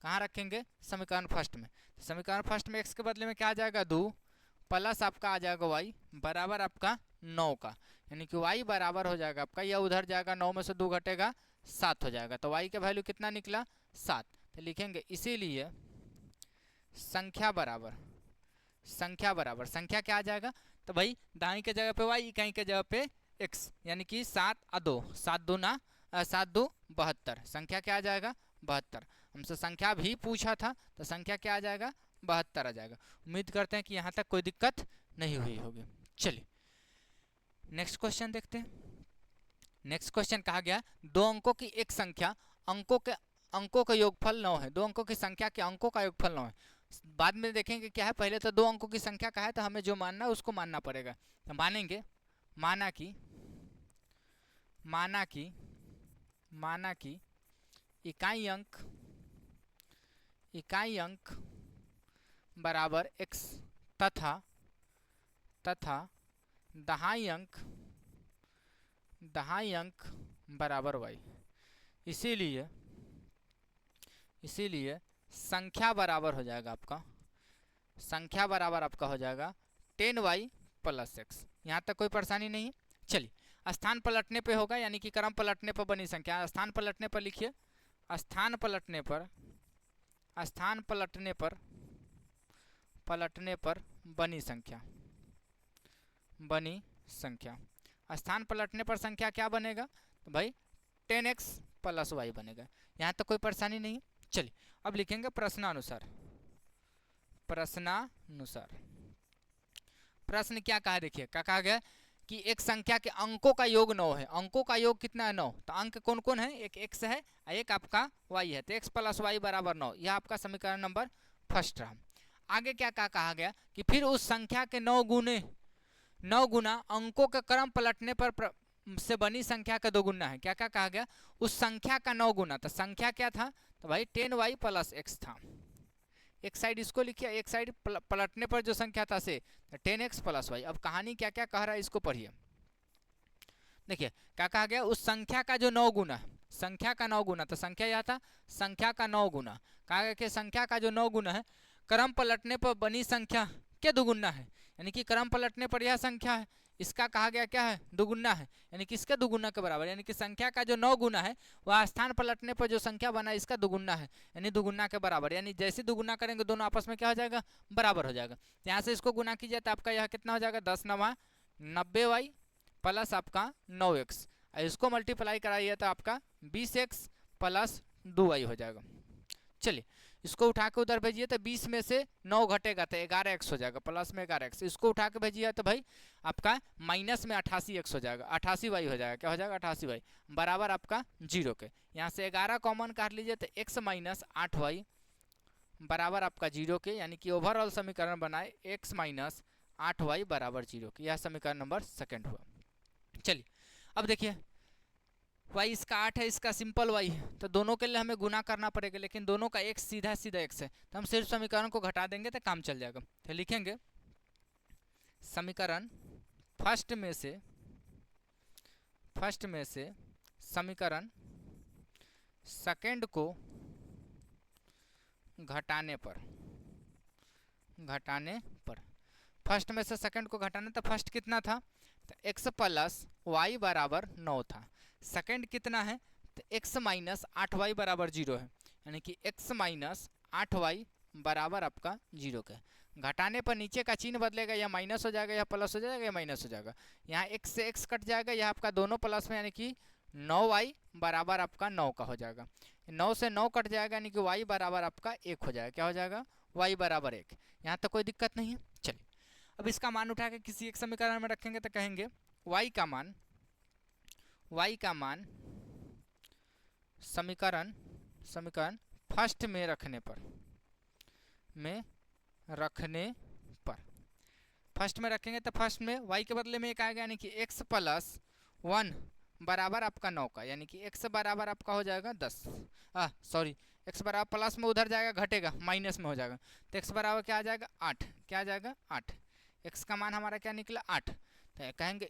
कहाँ रखेंगे, समीकरण फर्स्ट में। समीकरण फर्स्ट में x के बदले में क्या आ जाएगा, 2 प्लस आपका आ जाएगा y बराबर आपका 9 का, यानी कि y बराबर हो जाएगा आपका, यह उधर जाएगा, 9 में से 2 घटेगा 7 हो जाएगा, तो y का वैल्यू कितना निकला, 7। तो लिखेंगे इसीलिए संख्या बराबर संख्या क्या आ जाएगा, तो भाई दाएं के जगह पे y, इकाई के जगह पे x, यानी कि 7 और 2 7 दूना 7 2 72, संख्या क्या आ जाएगा, 72। हमसे संख्या भी पूछा था, तो संख्या क्या आ जाएगा, 72 आ जाएगा। उम्मीद करते हैं कि यहाँ तक कोई दिक्कत नहीं हुई होगी। चलिए नेक्स्ट क्वेश्चन देखते हैं। नेक्स्ट क्वेश्चन कहा गया 2 अंकों की एक संख्या अंकों का योगफल 9 है, 2 अंकों की संख्या के अंकों का योगफल 9 है। बाद में देखेंगे क्या है, पहले तो 2 अंकों की संख्या का है, तो हमें जो मानना है उसको मानना पड़ेगा। तो मानेंगे माना कि इकाई अंक बराबर x तथा दहाई अंक बराबर y, इसीलिए संख्या बराबर हो जाएगा आपका 10y + x। यहाँ तक कोई परेशानी नहीं है। चलिए स्थान पलटने पे होगा, यानी कि क्रम पलटने पर बनी संख्या। स्थान पलटने पर लिखिए, स्थान पलटने पर बनी संख्या। स्थान पलटने पर संख्या क्या बनेगा, तो भाई 10x + y बनेगा। यहाँ तक कोई परेशानी नहीं। चलिए अब प्रश्न क्या कहा, देखिए क्या कहा गया कि एक संख्या के अंकों का योग 9 है। अंकों का योग कितना है, 9। तो अंक कौन कौन है, एक x है और एक आपका y है, तो x प्लस वाई बराबर 9। यह आपका समीकरण नंबर फर्स्ट रहा। आगे क्या कहा गया कि फिर उस संख्या के 9 गुना अंकों का क्रम पलटने पर से बनी संख्या का 2 गुना है। क्या क्या कहा गया, उस संख्या का 9 गुना। तो संख्या क्या था, तो भाई 10y प्लस x था। एक साइड इसको लिखिए, एक साइड पलटने पर जो संख्या था से 10x प्लस वाई। अब कहानी क्या क्या कह रहा है इसको पढ़िए। देखिए क्या कहा गया, उस संख्या का जो 9 गुना, संख्या का 9 गुना, तो संख्या यह था संख्या का 9 गुना। कहा गया कि संख्या का जो 9 गुना है क्रम पलटने पर बनी संख्या के दुगुना है, यानी कि क्रम पलटने पर यह संख्या है, इसका कहा गया क्या है, दुगुना है, यानी कि इसके दुगुना के बराबर। यानी कि संख्या का जो 9 गुना है वह स्थान पलटने पर जो संख्या बना इसका दुगुना है, यानी दुगुना के बराबर। यानी जैसे दुगुना करेंगे दोनों आपस में क्या हो जाएगा, बराबर हो जाएगा। यहाँ से इसको गुना कीजिए तो आपका यह कितना हो जाएगा, 10 9 90y प्लस आपका 9x। इसको मल्टीप्लाई कराइए तो आपका 20x प्लस 2y हो जाएगा। चलिए इसको उठा के उधर भेजिए तो 20 में से 9 घटेगा तो 11x हो जाएगा, प्लस में 11x। इसको उठा के भेजिए तो भाई आपका माइनस में 88x हो जाएगा, 88y हो जाएगा। क्या हो जाएगा, 88y बराबर आपका 0 के। यहाँ से 11 कॉमन काट लीजिए तो x माइनस 8y बराबर आपका 0 के, यानी कि ओवरऑल समीकरण बनाए x माइनस 8y बराबर 0 के। यह समीकरण नंबर सेकेंड हुआ। चलिए अब देखिए y इसका 8 है, इसका सिंपल y है, तो दोनों के लिए हमें गुना करना पड़ेगा, लेकिन दोनों का x सीधा सीधा x है, तो हम सिर्फ समीकरण को घटा देंगे तो काम चल जाएगा। तो लिखेंगे समीकरण फर्स्ट में से समीकरण सेकंड को घटाने पर फर्स्ट में से सेकंड को घटाने, तो फर्स्ट कितना था, तो x प्लस वाई बराबर 9 था। सेकंड कितना है, तो x माइनस 8y बराबर 0 है, यानी कि x माइनस 8y बराबर आपका 0 का। घटाने पर नीचे का चिन्ह बदलेगा, या माइनस हो जाएगा या प्लस हो जाएगा या माइनस हो जाएगा। यहाँ x से x कट जाएगा, यह आपका दोनों प्लस में, यानी कि 9y बराबर आपका 9 का हो जाएगा। 9 से 9 कट जाएगा, यानी कि y बराबर आपका 1 हो जाएगा। क्या हो जाएगा, y बराबर 1। यहाँ तक कोई दिक्कत नहीं है। चलिए अब इसका मान उठा के किसी एक समीकरण में रखेंगे तो कहेंगे y का मान समीकरण फर्स्ट में रखने पर फर्स्ट में रखेंगे तो फर्स्ट में y के बदले में एक आएगा, यानी कि x प्लस 1 बराबर आपका 9 का, यानी कि x बराबर आपका हो जाएगा 10। x बराबर प्लस में उधर जाएगा, घटेगा माइनस में हो जाएगा, तो x बराबर क्या आ जाएगा 8। क्या आ जाएगा 8। x का मान हमारा क्या निकला 8। तो कहेंगे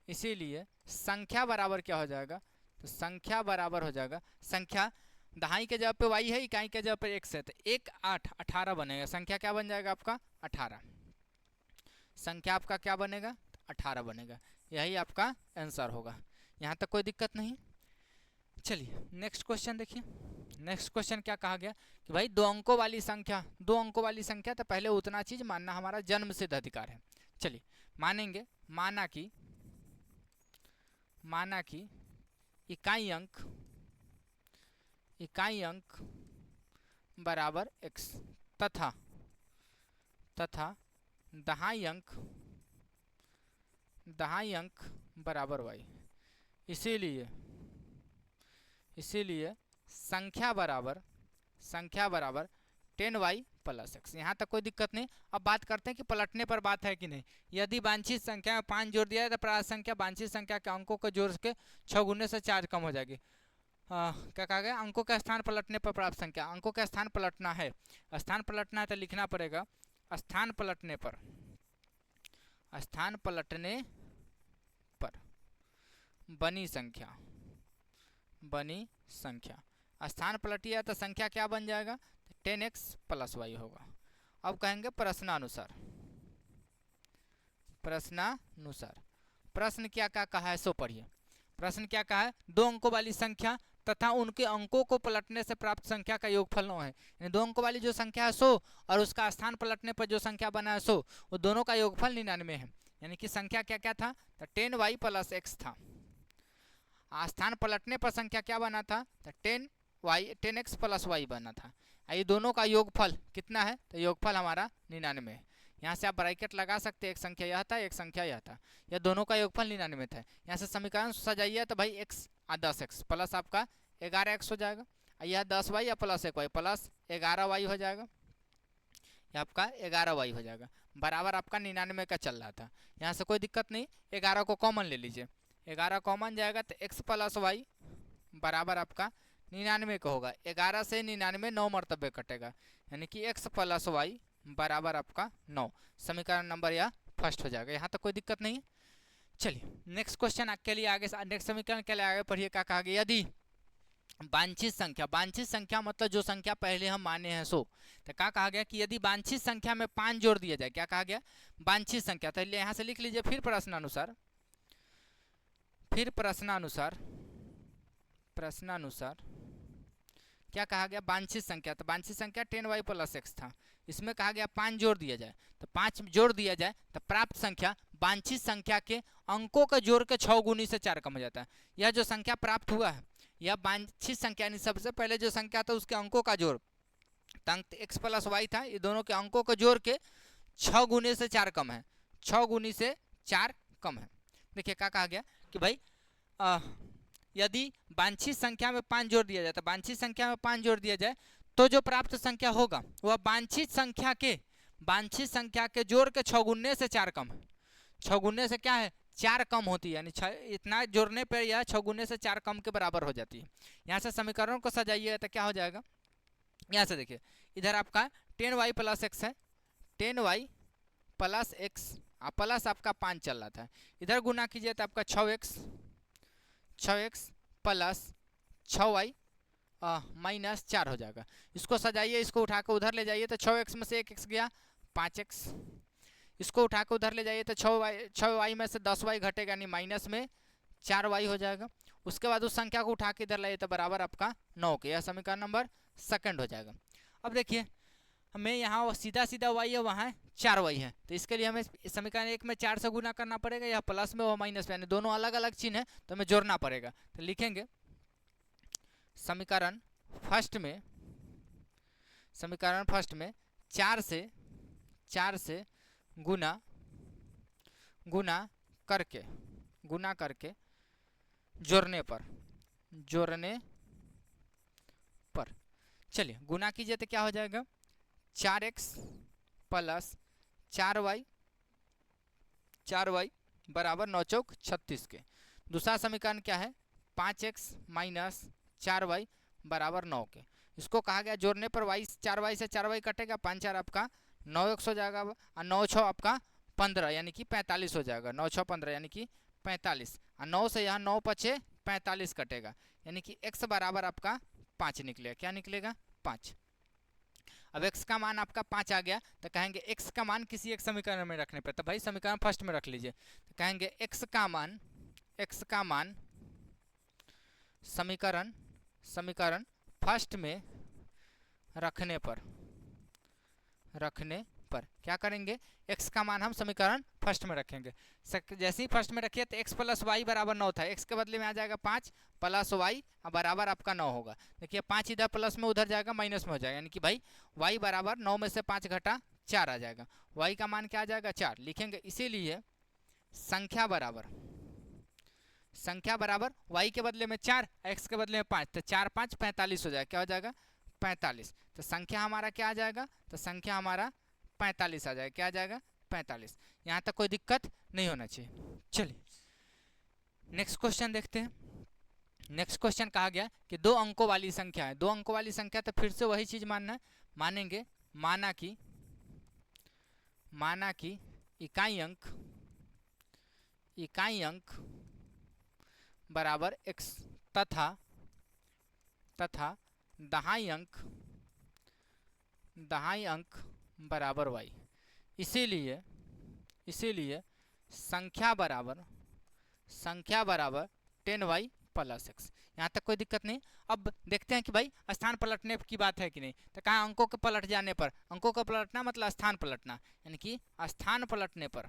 इसीलिए संख्या बराबर क्या हो जाएगा, तो संख्या बराबर हो जाएगा, संख्या दहाई के जगह पे y है, इकाई के जगह पे x है, तो 1 8 18 बनेगा। संख्या क्या बन जाएगा आपका 18। संख्या आपका क्या बनेगा, 18 बनेगा। यही आपका आंसर होगा। यहाँ तक कोई दिक्कत नहीं। चलिए नेक्स्ट क्वेश्चन देखिए। नेक्स्ट क्वेश्चन क्या कहा गया कि भाई दो अंकों वाली संख्या, तो पहले उतना चीज मानना हमारा जन्म सिद्ध अधिकार है। चलिए मानेंगे, माना कि इकाई अंक बराबर x तथा दहाई अंक बराबर y। इसीलिए संख्या बराबर 10y प्लस x। यहाँ तक कोई दिक्कत नहीं। अब बात करते हैं कि पलटने पर बात है कि नहीं। यदि वांछित संख्या में 5 जोड़ दिया है तो प्राप्त संख्या वांछित संख्या के अंकों को जोड़ के 6 गुने से 4 कम हो जाएगी। क्या कहा गया, अंकों का स्थान पलटने पर प्राप्त संख्या। अंकों का स्थान पलटना है, तो लिखना पड़ेगा स्थान पलटने पर बनी संख्या। स्थान पलटिया तो संख्या क्या बन जाएगा, 10x प्लस वाई होगा। अब कहेंगे प्रश्नानुसार प्रश्न क्या क्या कहा है सो पढ़िए। प्रश्न क्या कहा है, दो अंकों वाली संख्या तथा उनके अंकों को पलटने से प्राप्त संख्या का योगफल 9 है। यानी दो अंकों वाली जो संख्या है 100 और उसका स्थान पलटने पर जो संख्या बना है 100, वो दोनों का योगफल 99 है। यानी कि संख्या क्या क्या था, तो 10y प्लस x था। स्थान पलटने पर संख्या क्या बना था, तो 10x प्लस y बना था। ये दोनों का योगफल कितना है, तो योगफल हमारा 99 है। यहाँ से आप ब्रैकेट लगा सकते हैं, एक संख्या यह था, एक संख्या यह था, यह दोनों का योगफल 99 था। यहाँ से समीकरण सजाइए तो भाई x 10x प्लस आपका 11x हो जाएगा, यह 10y या प्लस 1y प्लस 11y हो जाएगा, यह आपका 11y हो जाएगा, बराबर आपका 99 का चल रहा था। यहाँ से कोई दिक्कत नहीं, 11 को कॉमन ले लीजिए, 11 कॉमन जाएगा तो x प्लस वाई बराबर आपका 99 का होगा। 11 से 99 9 मरतबे कटेगा, यानी कि x प्लस वाई बराबर आपका 9। समीकरण नंबर यह फर्स्ट हो जाएगा। यहाँ तक कोई दिक्कत नहीं है। चलिए नेक्स्ट क्वेश्चन के लिए आगे, नेक्स्ट समीकरण के लिए आगे पढ़िए। क्या कहा गया, यदि वांछित संख्या, वांछित संख्या मतलब जो संख्या पहले हम माने हैं सो, तो क्या कहा गया कि यदि वांछित संख्या में 5 जोड़ दिया जाए, क्या कहा गया, वांछित संख्या, तो यहाँ से लिख लीजिए फिर प्रश्नानुसार, फिर प्रश्नानुसार क्या कहा गया, वांछित संख्या, तो वांछित संख्या 10y प्लस x था, इसमें कहा गया 5 जोड़ दिया जाए, तो 5 जोड़ दिया जाए तो प्राप्त संख्या वांछित संख्या के अंकों का जोड़ के 6 गुनी से 4 कम हो जाता है। यह जो संख्या प्राप्त हुआ है यह वांछित संख्या, यानी सबसे पहले जो संख्या था उसके अंकों का जोड़, अंक x प्लस वाई था, ये दोनों के अंकों का जोड़ के 6 गुने से 4 कम है, 6 गुनी से 4 कम है। देखिए क्या कहा गया कि भाई यदि वांछित संख्या में 5 जोड़ दिया जाए, तो वांछित संख्या में 5 जोड़ दिया जाए तो जो प्राप्त संख्या होगा वह वांछित संख्या के जोड़ के 6 गुने से 4 कम है। 6 गुने से क्या है, 4 कम होती है, यानी इतना जोड़ने पर यह 6 गुने से 4 कम के बराबर हो जाती है। यहाँ से समीकरणों को सजाइए तो क्या हो जाएगा, यहाँ से देखिए इधर आपका 10y प्लस एक्स है, 10y प्लस एक्स प्लस आपका 5 चल रहा था, इधर गुना कीजिए तो आपका 6x प्लस 6y माइनस 4 हो जाएगा। इसको सजाइए, इसको उठा के उधर ले जाइए तो 6x में से 1x गया 5x, इसको उठा के उधर ले जाइए तो 6y में से 10y घटेगा, यानी माइनस में 4y हो जाएगा। उसके बाद उस संख्या को उठा के इधर लाइए तो बराबर आपका 9 के, यह समीकरण नंबर सेकंड हो जाएगा। अब देखिए हमें यहाँ सीधा सीधा y है, वहाँ 4y है, तो इसके लिए हमें समीकरण 1 में 4 से गुना करना पड़ेगा, यह प्लस में वो माइनस में, यानी दोनों अलग अलग चिन्ह है तो हमें जोड़ना पड़ेगा। तो लिखेंगे समीकरण फर्स्ट में 4 से गुना करके जोड़ने पर चलिए गुना कीजिए तो क्या हो जाएगा, 4x प्लस 4y बराबर 9 चौक 36 के। दूसरा समीकरण क्या है, 5x माइनस 4y बराबर 9 के। इसको कहा गया जोड़ने पर y 4y से 4y कटेगा, 5 4 आपका 9x हो जाएगा, और 9 6 आपका 15 यानी कि 45 हो जाएगा, 9 6 15 यानी कि 45, और 9 से यहाँ 9 5 45 कटेगा, यानी कि x बराबर आपका 5 निकलेगा। क्या निकलेगा, 5। अब x का मान आपका 5 आ गया तो कहेंगे x का मान किसी एक समीकरण में रखने पर, तो भाई समीकरण फर्स्ट में रख लीजिए, तो कहेंगे x का मान समीकरण फर्स्ट में रखने पर क्या करेंगे, x का मान हम समीकरण फर्स्ट में रखेंगे। जैसे ही फर्स्ट में रखिए तो x प्लस वाई बराबर 9 था, x के बदले में आ जाएगा 5 प्लस वाई बराबर आपका 9 होगा। देखिए 5 इधर प्लस में उधर जाएगा माइनस में हो जाएगा, यानी कि भाई y बराबर 9 में से 5 घटा 4 आ जाएगा, y का मान क्या आ जाएगा 4 लिखेंगे। इसीलिए संख्या बराबर y के बदले में 4, x के बदले में 5, तो 4 5 45 हो जाएगा। क्या हो जाएगा, 45। तो संख्या हमारा क्या आ जाएगा, तो संख्या हमारा 45 आ जाएगा। क्या आ जाएगा, 45। यहाँ तक कोई दिक्कत नहीं होना चाहिए। चलिए नेक्स्ट क्वेश्चन देखते हैं। नेक्स्ट क्वेश्चन कहा गया कि 2 अंकों वाली संख्या है, 2 अंकों वाली संख्या, तो फिर से वही चीज मानेंगे, माना कि इकाई अंक बराबर x तथा दहाई अंक बराबर y। इसीलिए संख्या बराबर 10y प्लस x। यहाँ तक कोई दिक्कत नहीं। अब देखते हैं कि भाई स्थान पलटने की बात है कि नहीं, तो कहाँ अंकों के पलट जाने पर, अंकों का पलटना मतलब स्थान पलटना, यानी कि स्थान पलटने पर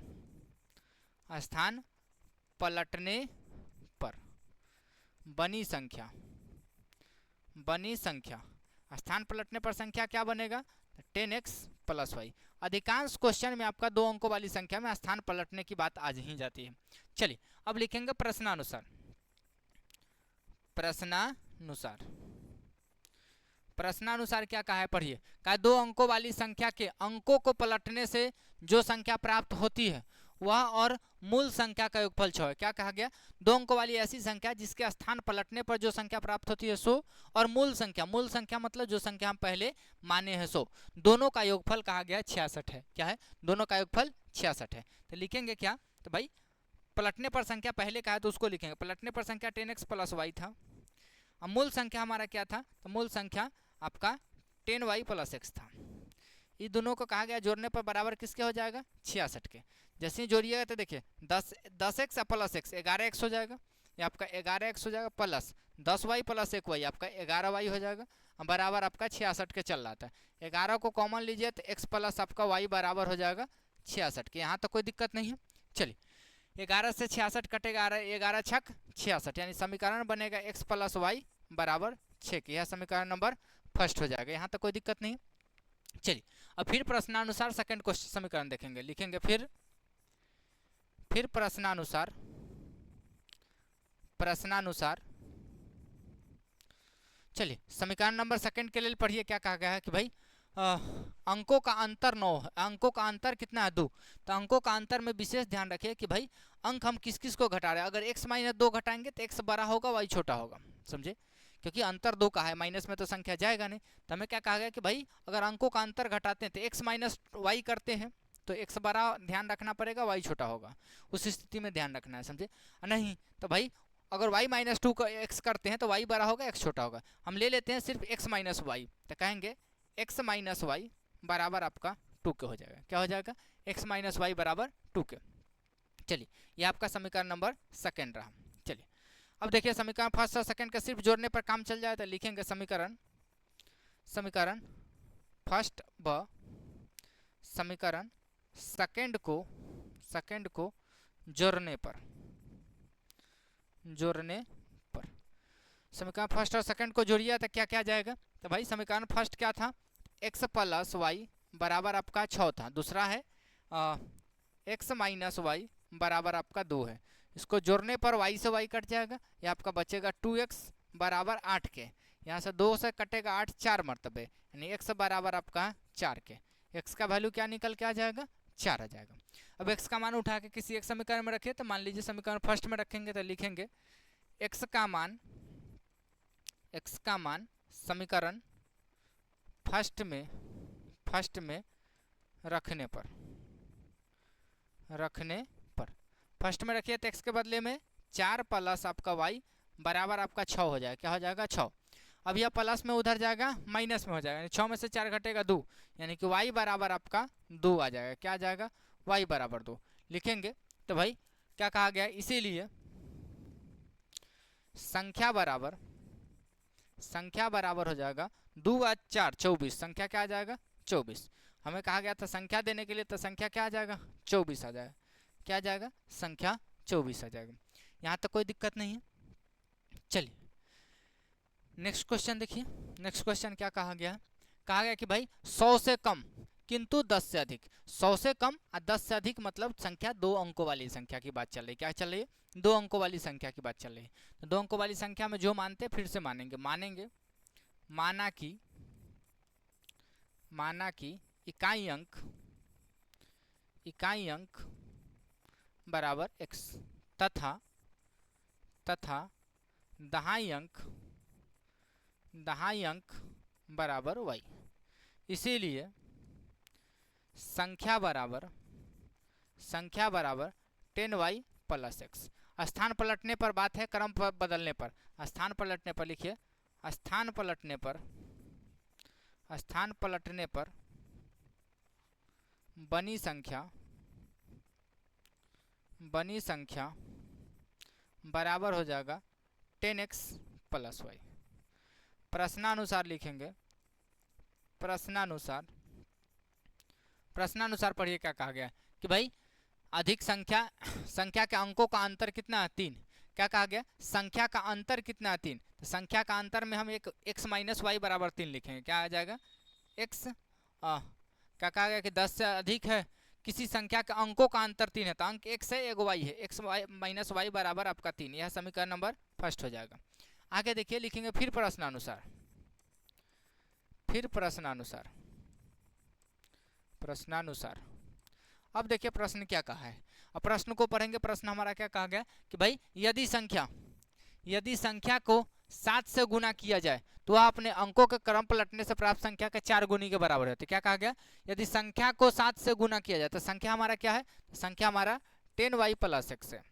बनी संख्या, स्थान पलटने पर संख्या क्या बनेगा, 10x प्लस वाई। अधिकांश क्वेश्चन में आपका 2 अंकों वाली संख्या में स्थान पलटने की बात आ ही जाती है। चलिए अब लिखेंगे प्रश्नानुसार। प्रश्नानुसार प्रश्नानुसार क्या कहा है, पढ़िए। कहा 2 अंकों वाली संख्या के अंकों को पलटने से जो संख्या प्राप्त होती है वह और मूल संख्या का योगफल 6 है। क्या कहा गया, 2 अंकों वाली ऐसी संख्या जिसके स्थान पलटने पर जो संख्या प्राप्त होती है सो, और मूल संख्या मतलब जो संख्या हम पहले माने हैं सो, दोनों का योगफल कहा गया 66 है। क्या है, दोनों का योगफल 66 है। तो लिखेंगे क्या, तो भाई पलटने पर संख्या पहले का है तो उसको लिखेंगे, पलटने पर संख्या 10x + y था। अब मूल संख्या हमारा क्या था, तो मूल संख्या आपका 10y + x था। ये दोनों को कहा गया जोड़ने पर बराबर किसके हो जाएगा, 66 के। जैसे ही जोड़िएगा तो देखिए 10x + x 11x हो जाएगा, ये आपका 11x हो जाएगा, प्लस 10y + 1y आपका 11y हो जाएगा, बराबर आपका 66 के चल रहा था। 11 को कॉमन लीजिए तो x प्लस आपका y बराबर हो जाएगा 66 के। यहाँ तक कोई दिक्कत नहीं है। चलिए 11 से 66 कटेगा, 11 छक 66, यानी समीकरण बनेगा x + y बराबर 6 के। यह समीकरण नंबर फर्स्ट हो जाएगा। यहाँ तक कोई दिक्कत नहीं। चलिए अब फिर प्रश्नानुसार सेकंड क्वेश्चन समीकरण देखेंगे, लिखेंगे फिर प्रश्नानुसार चलिए समीकरण नंबर सेकंड के लिए पढ़िए। क्या कहा गया है कि भाई अंकों का अंतर 9 है। अंकों का अंतर कितना है, 2। तो अंकों का अंतर में विशेष ध्यान रखिए कि भाई अंक हम किस किस को घटा रहे हैं। अगर x - 2 घटाएंगे तो x बड़ा होगा, y छोटा होगा, समझे, क्योंकि अंतर 2 का है, माइनस में तो संख्या जाएगा नहीं। तो हमें क्या कहा गया कि भाई अगर अंकों का अंतर घटाते हैं तो x - y करते हैं तो x बड़ा ध्यान रखना पड़ेगा, y छोटा होगा, उस स्थिति में ध्यान रखना है, समझे। नहीं तो भाई अगर y - 2 का x करते हैं तो y बड़ा होगा, x छोटा होगा। हम ले लेते हैं सिर्फ x - y, तो कहेंगे x - y बराबर आपका 2 के हो जाएगा। क्या हो जाएगा, x - y बराबर 2 के। चलिए ये आपका समीकरण नंबर सेकंड रहा। चलिए अब देखिए समीकरण फर्स्ट और सेकंड का सिर्फ जोड़ने पर काम चल जाए तो लिखेंगे समीकरण फर्स्ट व समीकरण सेकंड को जोड़ने पर समीकरण फर्स्ट और सेकंड को जोड़िए तो क्या क्या जाएगा। तो भाई समीकरण फर्स्ट क्या था, x + y बराबर आपका 6 था। दूसरा है x - y बराबर आपका 2 है। इसको जोड़ने पर y से y कट जाएगा, ये आपका बचेगा 2x बराबर 8 के। यहाँ से 2 से कटेगा 8 4 मरतबे, यानी x बराबर आपका 4 के। x का वैल्यू क्या निकल के आ जाएगा, 4 आ जाएगा। अब x का मान उठा के किसी एक समीकरण में रखिए, तो मान लीजिए समीकरण फर्स्ट में रखेंगे तो लिखेंगे x का मान समीकरण फर्स्ट में रखने पर फर्स्ट में रखिए तो x के बदले में 4 प्लस आपका y बराबर आपका 6 हो जाएगा। क्या हो जाएगा, 6। अब यह प्लस में उधर जाएगा, माइनस में हो जाएगा, यानी 6 में से 4 घटेगा 2, यानी कि y बराबर आपका 2 आ जाएगा। क्या आ जाएगा, y बराबर 2 लिखेंगे। तो भाई क्या कहा गया, इसीलिए संख्या बराबर हो जाएगा 2 और 4 24। संख्या क्या आ जाएगा, 24। हमें कहा गया था संख्या देने के लिए, तो संख्या क्या आ जाएगा, 24 आ जाएगा। क्या आ जाएगा, संख्या 24 आ जाएगा। यहाँ तक कोई दिक्कत नहीं है। चलिए नेक्स्ट क्वेश्चन देखिए। नेक्स्ट क्वेश्चन क्या कहा गया कि भाई 100 से कम किंतु 10 से अधिक। 100 से कम और 10 से अधिक मतलब संख्या 2 अंकों वाली संख्या की बात चल रही। क्या चल रही है, 2 अंकों वाली संख्या की बात चल रही है। तो 2 अंकों वाली संख्या में जो मानते फिर से मानेंगे माना कि इकाई अंक बराबर x तथा दहाई अंक बराबर y। इसीलिए संख्या बराबर 10y + x। स्थान पलटने पर बात है, क्रम पर बदलने पर। स्थान पलटने पर लिखिए, स्थान पलटने पर बनी संख्या बराबर हो जाएगा 10x + y। प्रश्नानुसार लिखेंगे, प्रश्नानुसार पढ़िए क्या कहा गया कि भाई अधिक संख्या के अंकों का अंतर कितना है, 3। क्या कहा गया, संख्या का अंतर कितना है, 3। तो संख्या का अंतर में हम एक x - y बराबर 3 लिखेंगे। क्या आ जाएगा, x क्या कहा गया कि 10 से अधिक है किसी संख्या के अंकों का अंतर 3 है, तो अंक x है, एक y है, x माइनस वाई बराबर आपका 3। यह समीकरण नंबर फर्स्ट हो जाएगा। आगे देखिए लिखेंगे फिर प्रश्नानुसार, फिर प्रश्नानुसार, प्रश्नानुसार। अब देखिए प्रश्न क्या कहा है, अब प्रश्न को पढ़ेंगे। प्रश्न हमारा क्या कहा गया कि भाई यदि संख्या को 7 से गुना किया जाए तो वह अपने अंकों के क्रम पलटने से प्राप्त संख्या के 4 गुनी के बराबर होती है। क्या कहा गया, यदि संख्या को 7 से गुना किया जाए तो संख्या हमारा क्या है, संख्या हमारा 10y प्लस x है।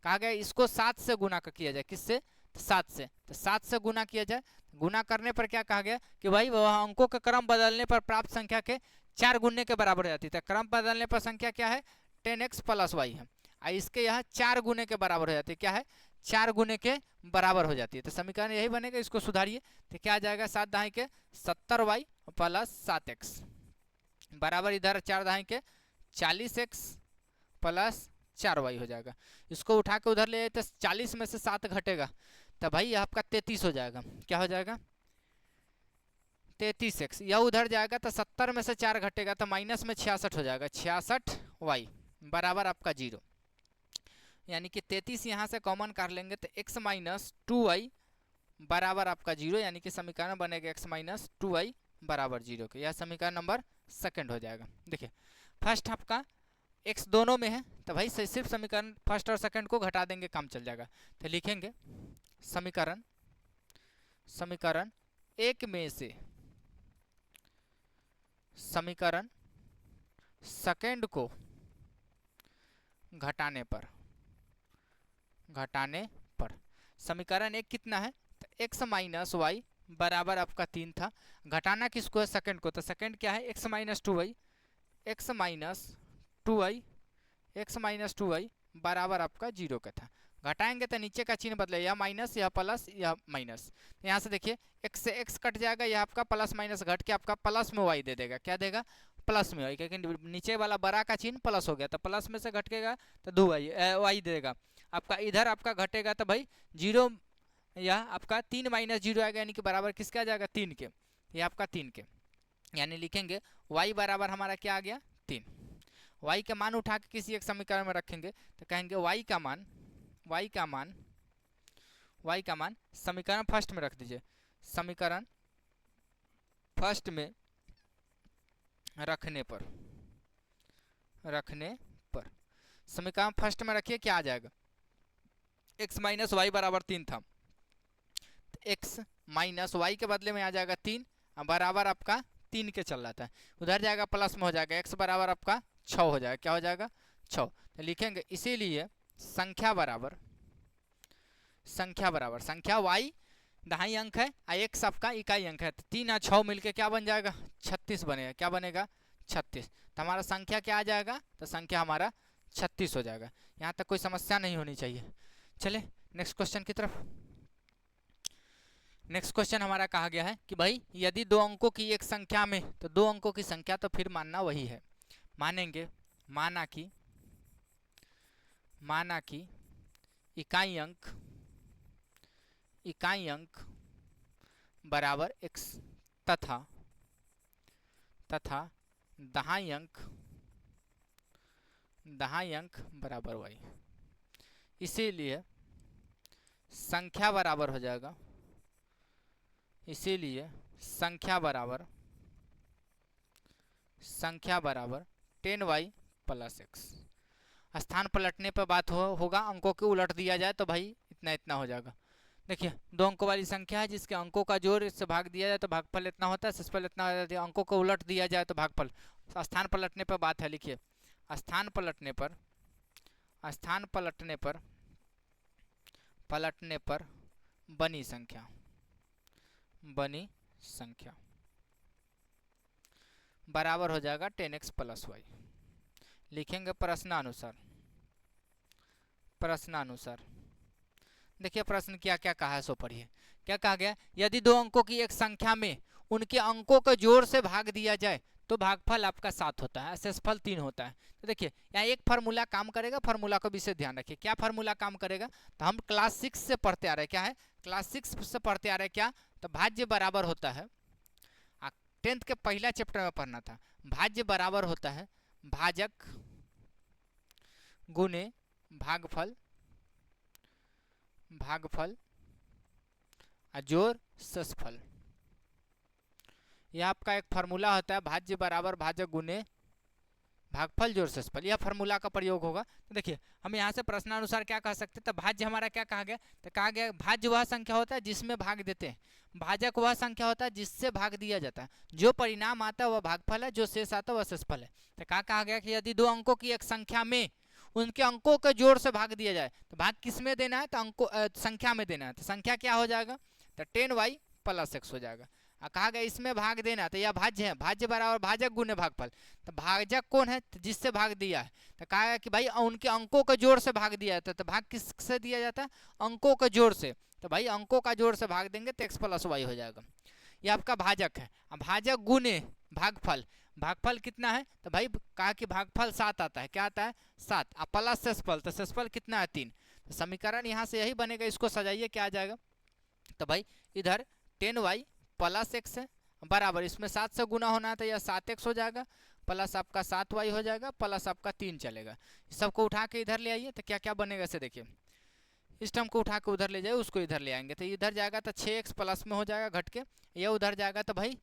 कहा गया इसको 7 से गुना किया जाए, किससे, 7 से, तो 7 से गुना किया जाए। गुना करने पर क्या कहा गया कि भाई वह अंकों के क्रम बदलने पर प्राप्त संख्या के 4 गुने के बराबर हो जाती है। क्रम बदलने पर संख्या क्या है, 10x प्लस वाई है, इसके यहाँ 4 गुने के बराबर हो जाती है। क्या है, 4 गुने के बराबर हो जाती है। तो समीकरण यही बनेगा, इसको सुधारिए तो क्या आ जाएगा, 7 दहाई के 70y प्लस 7x बराबर इधर 4 दहाई के 40x प्लस 4y हो जाएगा। इसको उठा के उधर ले तो 40 में से 7 घटेगा तो भाई यह आपका 33 हो जाएगा। क्या हो जाएगा, 33x। यह उधर जाएगा तो 70 में से 4 घटेगा तो माइनस में 66 हो जाएगा, 66y बराबर आपका 0। यानी कि 33 यहाँ से कॉमन कर लेंगे तो x माइनस 2y बराबर आपका 0, यानी कि समीकरण बनेगा x माइनस 2y बराबर 0 के। यह समीकरण नंबर सेकंड हो जाएगा। देखिए फर्स्ट आपका x दोनों में है तो भाई सिर्फ समीकरण फर्स्ट और सेकंड को घटा देंगे, काम चल जाएगा। तो लिखेंगे समीकरण एक में से समीकरण सेकंड को घटाने पर समीकरण एक कितना है, तो x माइनस वाई बराबर आपका 3 था। घटाना किसको है, सेकंड को, तो सेकंड क्या है, x minus 2y, x minus 2y बराबर आपका 0 का था। घटाएंगे तो नीचे का चिन्ह बदले, यह माइनस यह प्लस यह माइनस। यहाँ से देखिए x से x कट जाएगा, यह आपका प्लस माइनस घट के आपका प्लस में y दे देगा। क्या देगा, प्लस में y, क्योंकि नीचे वाला बड़ा का चिन्ह प्लस हो गया तो प्लस में से घटेगा तो 2y देगा आपका। इधर आपका घटेगा तो भाई 0, यह आपका 3 माइनस 0 आएगा, यानी कि बराबर किसका आ जाएगा, 3 के। ये आपका 3 के, यानी लिखेंगे y बराबर हमारा क्या आ गया, 3। y का मान उठा के किसी एक समीकरण में रखेंगे तो कहेंगे y का मान समीकरण फर्स्ट में रख दीजिए। समीकरण फर्स्ट में रखने पर समीकरण फर्स्ट में रखिए, क्या आ जाएगा, x माइनस वाई बराबर 3 था, x माइनस वाई के बदले में आ जाएगा 3 बराबर आपका 3 के चल रहा था, उधर जाएगा प्लस में हो जाएगा, x बराबर आपका 6 हो जाएगा। क्या हो जाएगा, 6। तो लिखेंगे इसीलिए संख्या बराबर संख्या y दहाई अंक है और x आपका इकाई अंक है, तो 3 और 6 मिलके क्या बन जाएगा, 36 बनेगा। क्या बनेगा, 36। तो हमारा संख्या क्या आ जाएगा, तो संख्या हमारा 36 हो जाएगा। यहाँ तक कोई समस्या नहीं होनी चाहिए। चले नेक्स्ट क्वेश्चन की तरफ। नेक्स्ट क्वेश्चन हमारा कहा गया है कि भाई यदि 2 अंकों की एक संख्या में, तो 2 अंकों की संख्या तो फिर मानना वही है, मानेंगे माना कि इकाई अंक बराबर x तथा दहाई अंक बराबर y। इसीलिए संख्या बराबर हो जाएगा, इसीलिए संख्या बराबर 10y प्लस x। स्थान पलटने पर बात होगा, अंकों के उलट दिया जाए तो भाई इतना हो जाएगा। देखिए 2 अंकों वाली संख्या है जिसके अंकों का जोड़ इससे भाग दिया जाए तो भागफल इतना होता है, शेषफल इतना हो जाता है। अंकों को उलट दिया जाए तो भागफल। स्थान पलटने पर बात है, लिखिए स्थान पलटने पर बनी संख्या बराबर हो जाएगा 10x प्लस वाई। लिखेंगे प्रश्नानुसार। देखिए प्रश्न क्या क्या कहा है सो पढ़िए। क्या कहा गया, यदि 2 अंकों की एक संख्या में उनके अंकों के जोड़ से भाग दिया जाए तो भागफल आपका 7 होता है, शेषफल 3 होता है। तो देखिए यहाँ एक फार्मूला काम करेगा, फार्मूला को विशेष ध्यान रखिए। क्या फार्मूला काम करेगा, तो हम क्लास 6 से पढ़ते आ रहे हैं। क्या है, क्लास 6 से पढ़ते आ रहे हैं क्या, तो भाज्य बराबर होता है, 10th के पहला चैप्टर में पढ़ना था, भाज्य बराबर होता है भाजक गुने भागफल, भागफल जोड़ शेषफल। यह आपका एक फार्मूला होता है, भाज्य बराबर भाजक गुने भागफल जोड़ शेषफल, यह फार्मूला का प्रयोग होगा। तो देखिए हम यहाँ से प्रश्नानुसार क्या कह सकते हैं, तो भाज्य हमारा क्या कहा गया, तो कहा गया भाज्य वह संख्या होता है जिसमें भाग देते हैं, भाजक वह संख्या होता है जिससे भाग दिया जाता है, जो परिणाम आता है वह भागफल है, जो शेष आता है वह शेषफल है। तो क्या कहा गया कि यदि दो अंकों की एक संख्या में उनके अंकों के जोड़ से भाग दिया जाए, तो भाग किस में देना है, तो अंकों संख्या में देना है, तो संख्या क्या हो जाएगा, तो 10y + x हो जाएगा। कहा गया इसमें भाग देना, तो यह भाज्य है, भाज्य बराबर भाजक गुने भागफल, तो भाजक कौन है, तो जिससे भाग दिया है, तो कहा गया कि भाई उनके अंकों के जोड़ से भाग दिया जाता है, तो भाग किससे दिया जाता है, अंकों के जोड़ से, तो भाई अंकों का जोड़ से भाग देंगे तो x + y हो जाएगा, ये आपका भाजक है। अब भाजक गुने भागफल, भागफल कितना है, तो भाई कहा कि भागफल 7 आता है, क्या आता है 7, अब प्लस शेषफल, तो शेषफल कितना है 3, तो समीकरण यहाँ से यही बनेगा, इसको सजाइए क्या आ जाएगा, तो भाई इधर 10y + x है बराबर, इसमें 7 से गुना होना है तो यह 7x हो जाएगा, प्लस आपका 7y हो जाएगा, प्लस आपका 3 चलेगा, सबको उठा के इधर ले आइए, तो क्या क्या बनेगा इसे देखिए, इस टर्म को उठा के उधर ले जाए, उसको इधर ले आएंगे, तो इधर जाएगा तो 6x प्लस में हो जाएगा घट के, यह उधर जाएगा तो भाई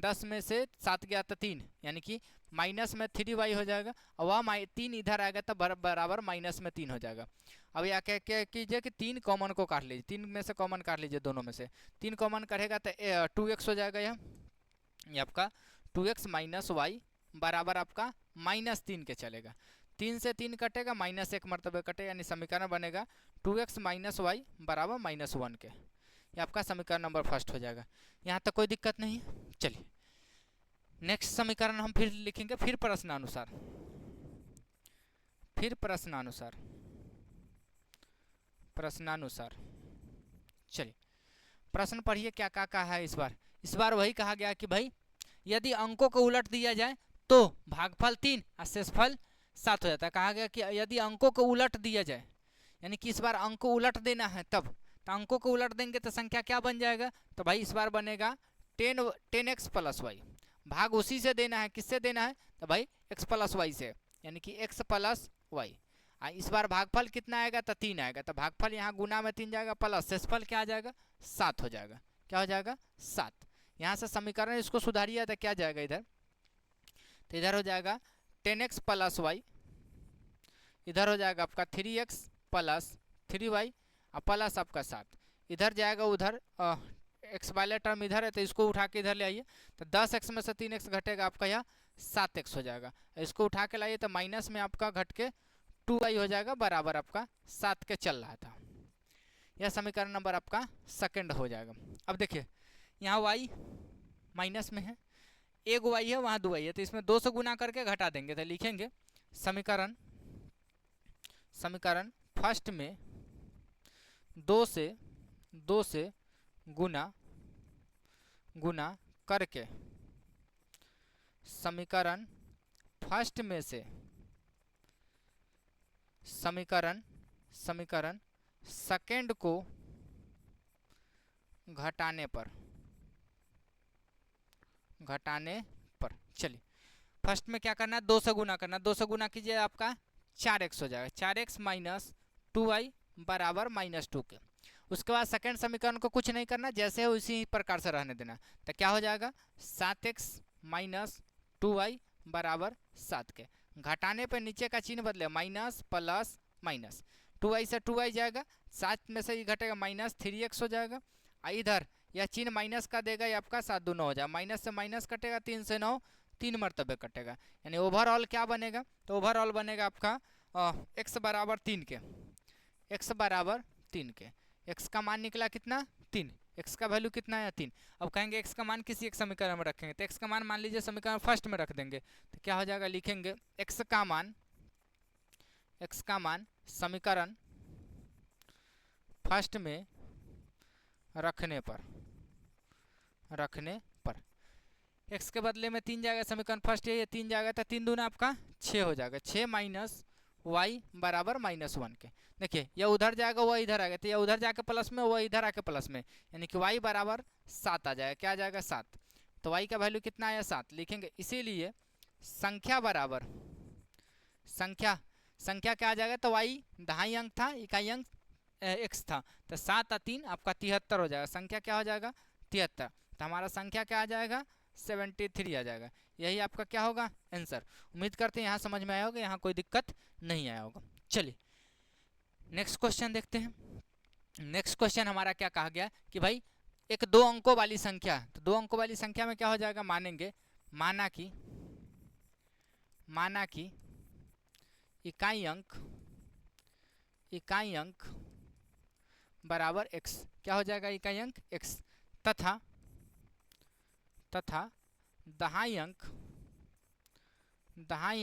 10 में से 7 गया तो 3, यानी कि माइनस में 3y हो जाएगा, और वह 3 इधर आएगा तो बराबर माइनस में 3 हो जाएगा। अब यह क्या कीजिए कि 3 कॉमन को काट लीजिए, 3 में से कॉमन काट लीजिए, दोनों में से 3 कॉमन करेगा तो 2x हो जाएगा, यह आपका 2x - y बराबर आपका -3 के चलेगा, 3 से 3 कटेगा, -1 मरतबे कटे, यानी समीकरण बनेगा 2x - y बराबर -1 के, ये आपका समीकरण नंबर फर्स्ट हो जाएगा। यहाँ तक कोई दिक्कत नहीं है। चलिए नेक्स्ट समीकरण हम फिर लिखेंगे, फिर प्रश्नानुसार, फिर प्रश्नानुसार, प्रश्नानुसार। चलिए प्रश्न पढ़िए क्या कहा है इस बार वही कहा गया कि भाई यदि अंकों को उलट दिया जाए तो भागफल 3 और शेषफल 7 हो जाता है। कहा गया कि यदि अंकों को उलट दिया जाए, यानी कि इस बार अंक को उलट देना है, तब तो अंकों को उलट देंगे तो संख्या क्या बन जाएगा, तो भाई इस बार बनेगा 10x + y, भाग उसी से देना है, किससे देना है, तो भाई x + y से, यानी कि x + y। इस बार भागफल कितना आएगा, तो 3 आएगा, तो भागफल यहाँ गुना में 3 जाएगा, प्लस शेषफल क्या आ जाएगा 7 हो जाएगा, क्या हो जाएगा 7। यहाँ से समीकरण इसको सुधारिए तो क्या जाएगा इधर, तो इधर हो जाएगा 10x + y, इधर हो जाएगा आपका 3x + 3y और प्लस आपका 7, इधर जाएगा उधर x वाले टर्म इधर है तो इसको उठा के इधर ले आइए, तो 10x में से 3x घटेगा आपका यहाँ 7x हो जाएगा, इसको उठा के लाइए तो माइनस में आपका घट के 2y हो जाएगा, बराबर आपका 7 के चल रहा था। यह समीकरण नंबर आपका सेकंड हो जाएगा। अब देखिए यहाँ y माइनस में है, एक y है वहाँ 2y है, तो इसमें 2 से गुना करके घटा देंगे, तो लिखेंगे समीकरण फर्स्ट में 2 से गुना करके, समीकरण फर्स्ट में से समीकरण सेकंड को घटाने पर चलिए फर्स्ट में क्या करना है, 2 से गुना करना, 2 से गुना कीजिए आपका 4x हो जाएगा, 4x - 2y बराबर -2 के। उसके बाद सेकंड समीकरण को कुछ नहीं करना, जैसे है उसी प्रकार से रहने देना, तो क्या हो जाएगा 7x - 2y बराबर 7 के। घटाने पे नीचे का चिन्ह बदले, माइनस प्लस माइनस, 2y से 2y जाएगा, 7 में से ये घटेगा -3x हो जाएगा, इधर यह चिन्ह माइनस का देगा, ये आपका 7 दूना हो जाएगा, माइनस से माइनस कटेगा, 3 से 9 3 मरतबे कटेगा, यानी ओवरऑल क्या बनेगा, तो ओवरऑल बनेगा आपका x बराबर 3 के, x बराबर 3 के, x का मान निकला कितना 3, x का वैल्यू कितना है 3। अब कहेंगे x का मान किसी एक समीकरण में रखेंगे, तो x का मान मान लीजिए समीकरण फर्स्ट में रख देंगे, तो क्या हो जाएगा, लिखेंगे x का मान समीकरण फर्स्ट में रखने पर x के बदले में 3 जाएगा, समीकरण फर्स्ट ये 3 जाएगा, तो 3 दूना आपका 6 हो जाएगा, 6 - y बराबर -1 के। देखिए यह उधर जाएगा वह इधर आएगा, तो यह उधर जाके प्लस में वह इधर आके प्लस में, यानी कि y बराबर 7 आ जाएगा, क्या आ जाएगा 7। तो y का वैल्यू कितना आया 7 लिखेंगे। इसीलिए संख्या बराबर संख्या क्या आ जाएगा, तो y दहाई अंक था, इकाई अंक x था, तो 7 और 3 आपका 73 हो जाएगा। संख्या क्या हो जाएगा 73, तो हमारा संख्या क्या आ जाएगा 73 आ जाएगा। यही आपका क्या होगा आंसर। उम्मीद करते हैं यहाँ समझ में आया होगा, यहाँ कोई दिक्कत नहीं आया होगा। चलिए नेक्स्ट क्वेश्चन देखते हैं। नेक्स्ट क्वेश्चन हमारा क्या कहा गया कि भाई एक 2 अंकों वाली संख्या, तो 2 अंकों वाली संख्या में क्या हो जाएगा, मानेंगे माना कि इकाई अंक बराबर x, क्या हो जाएगा इकाई अंक x, तथा दहाई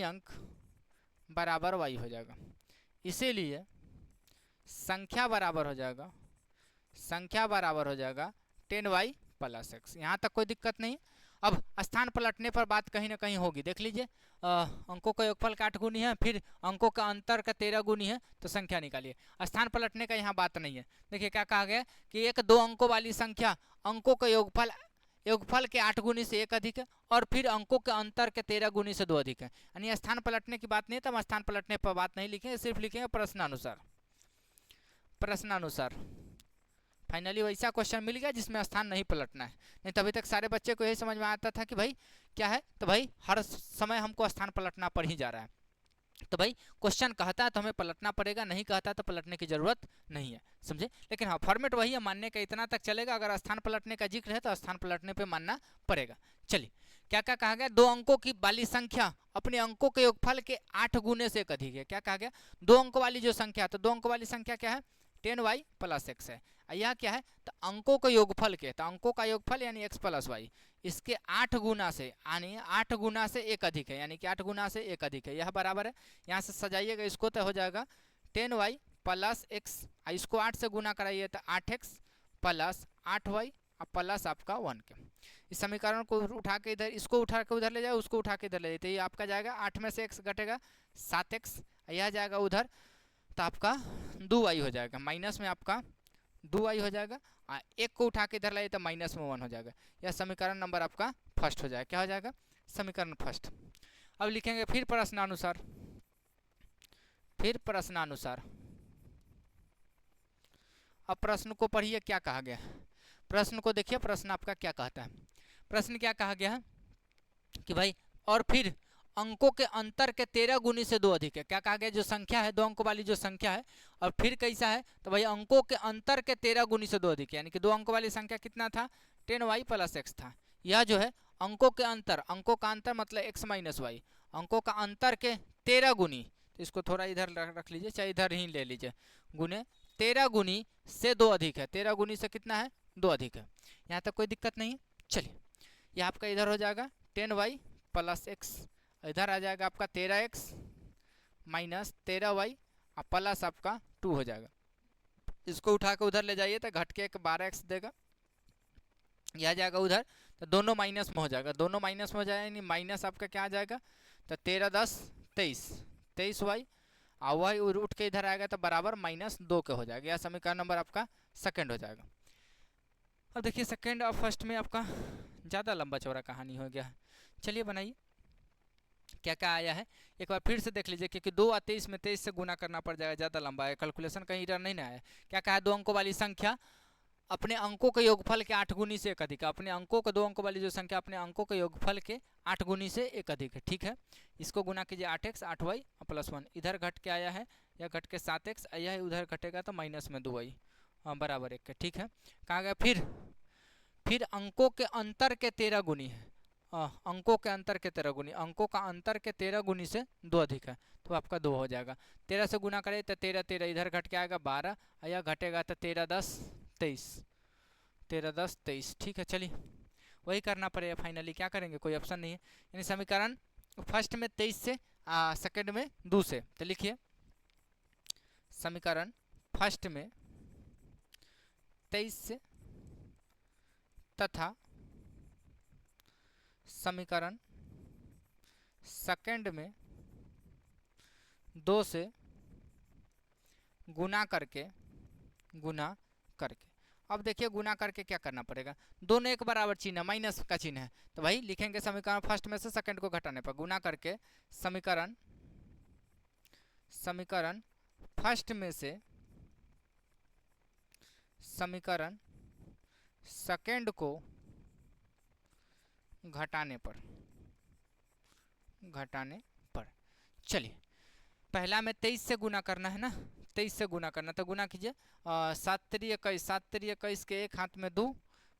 अंक बराबर y हो जाएगा। इसीलिए संख्या बराबर हो जाएगा 10y प्लस x। यहाँ तक कोई दिक्कत नहीं। अब स्थान पलटने पर बात कहीं ना कहीं होगी, देख लीजिए अंकों का योगफल का 8 गुनी है, फिर अंकों का अंतर का 13 गुनी है, तो संख्या निकालिए। स्थान पलटने का यहाँ बात नहीं है। देखिए क्या कहा गया कि एक 2 अंकों वाली संख्या अंकों का योगफल के 8 गुनी से 1 अधिक है, और फिर अंकों के अंतर के 13 गुनी से 2 अधिक है। यानी स्थान पलटने की बात नहीं है, तो हम स्थान पलटने पर बात नहीं लिखेंगे, सिर्फ लिखेंगे प्रश्नानुसार। फाइनली वैसा क्वेश्चन मिल गया जिसमें स्थान नहीं पलटना है। नहीं तो अभी तक सारे बच्चे को यही समझ में आता था कि भाई क्या है, तो भाई हर समय हमको स्थान पलटना पड़ ही जा रहा है। तो भाई क्वेश्चन कहता है तो हमें पलटना पड़ेगा, नहीं कहता तो पलटने की जरूरत नहीं है, समझे। लेकिन हाँ फॉर्मेट वही है, मानने का इतना तक चलेगा। अगर स्थान पलटने का जिक्र है तो स्थान पलटने पे मानना पड़ेगा। चलिए क्या क्या कहा गया, 2 अंकों की वाली संख्या अपने अंकों के योगफल के 8 गुने से अधिक है। क्या कहा गया, 2 अंकों वाली जो संख्या, तो 2 अंकों वाली संख्या क्या है 10y प्लस x है। यह क्या है, तो अंकों के योगफल के, तो अंकों का योगफल यानी x प्लस वाई, इसके 8 गुना से, यानी 8 गुना से 1 अधिक है, यानी कि 8 गुना से 1 अधिक है। यह बराबर है, यहाँ से सजाइएगा इसको तो हो जाएगा 10y प्लस x, इसको 8 से गुना कराइए तो 8x प्लस 8y प्लस आपका 1 के। इस समीकरण को उठा के इधर, इसको उठा के उधर ले जाए, उसको उठा के इधर ले जाए, तो ये आपका जाएगा 8 में से x घटेगा 7x, यह जाएगा उधर तो आपका 2y हो जाएगा, माइनस में आपका 2y हो जाएगा, एक को उठा के इधर लाइए तो माइनस में 1 हो जाएगा। यह समीकरण नंबर आपका फर्स्ट हो जाएगा। क्या हो जाएगा, समीकरण फर्स्ट। अब लिखेंगे फिर प्रश्नानुसार। अब प्रश्न को पढ़िए क्या कहा गया, प्रश्न को देखिए, प्रश्न आपका क्या कहता है। प्रश्न क्या कहा गया है कि भाई और फिर अंकों के अंतर के 13 गुनी से 2 अधिक है। क्या कहा गया, जो संख्या है 2 अंकों वाली जो संख्या है, और फिर कैसा है, तो भाई अंकों के अंतर के 13 गुनी से 2 अधिक है, यानी कि 2 अंकों वाली संख्या कितना था 10y प्लस x था। यह जो है अंकों के अंतर, अंकों का अंतर मतलब x माइनस वाई, अंकों का अंतर के 13 गुनी, तो इसको थोड़ा इधर रख लीजिए, चाहे इधर ही ले लीजिए, गुने 13 गुनी से 2 अधिक है। 13 गुनी से कितना है 2 अधिक है। यहाँ तक कोई दिक्कत नहीं है। चलिए यह आपका इधर हो जाएगा 10y प्लस x, इधर आ जाएगा आपका 13x माइनस 13y प्लस आपका 2 हो जाएगा। इसको उठा के उधर ले जाइए तो घट के एक 12x देगा, यह जाएगा उधर, तो दोनों माइनस में हो जाएगा, दोनों माइनस में हो जाएगा, यानी माइनस आपका क्या आ जाएगा, तो 13 10 23y, और वही उठ के इधर आएगा तो बराबर -2 के हो जाएगा। यह समीकरण नंबर आपका सेकंड हो जाएगा। अब देखिए सेकंड और फर्स्ट में आपका ज़्यादा लंबा चौड़ा कहानी हो गया है। चलिए बनाइए क्या क्या आया है, एक बार फिर से देख लीजिए, क्योंकि 2 और 23 में 23 से गुना करना पड़ जाएगा, ज़्यादा लंबा है, कैलकुलेशन कहीं इधर नहीं ना आया। क्या कहा है, 2 अंकों वाली संख्या अपने अंकों के योगफल के 8 गुनी से 1 अधिक है। अपने अंकों के 2 अंकों वाली जो संख्या अपने अंकों के योगफल के 8 गुनी से 1 अधिक है, ठीक है। इसको गुना कीजिए 8x 8y प्लस 1, इधर घट के आया है, यह घट के 7x, यह उधर घटेगा तो माइनस में 2y बराबर 1 के, ठीक है। कहा गया फिर अंकों के अंतर के 13 गुनी है, अंकों के अंतर के 13 गुनी, अंकों का अंतर के 13 गुनी से 2 अधिक है, तो आपका 2 हो जाएगा। 13 से गुना करें तो 13 13 इधर घट के आएगा 12, यह घटेगा तो 13 10 23, ठीक है। चलिए वही करना पड़ेगा, फाइनली क्या करेंगे, कोई ऑप्शन नहीं है। यानी समीकरण फर्स्ट में 23 से, सेकंड में 2 से, तो लिखिए समीकरण फर्स्ट में 23 से तथा समीकरण सेकंड में 2 से गुना करके अब देखिए गुना करके क्या करना पड़ेगा, दोनों एक बराबर चिन्ह है, माइनस का चिन्ह है, तो भाई लिखेंगे समीकरण फर्स्ट में से सेकंड को घटाने पर गुना करके समीकरण फर्स्ट में से समीकरण सेकंड को घटाने पर चलिए पहला में 23 से गुना करना है ना, 23 से गुना करना, तो गुना कीजिए 7 3 21, 7 3 21 के एक हाथ में 2,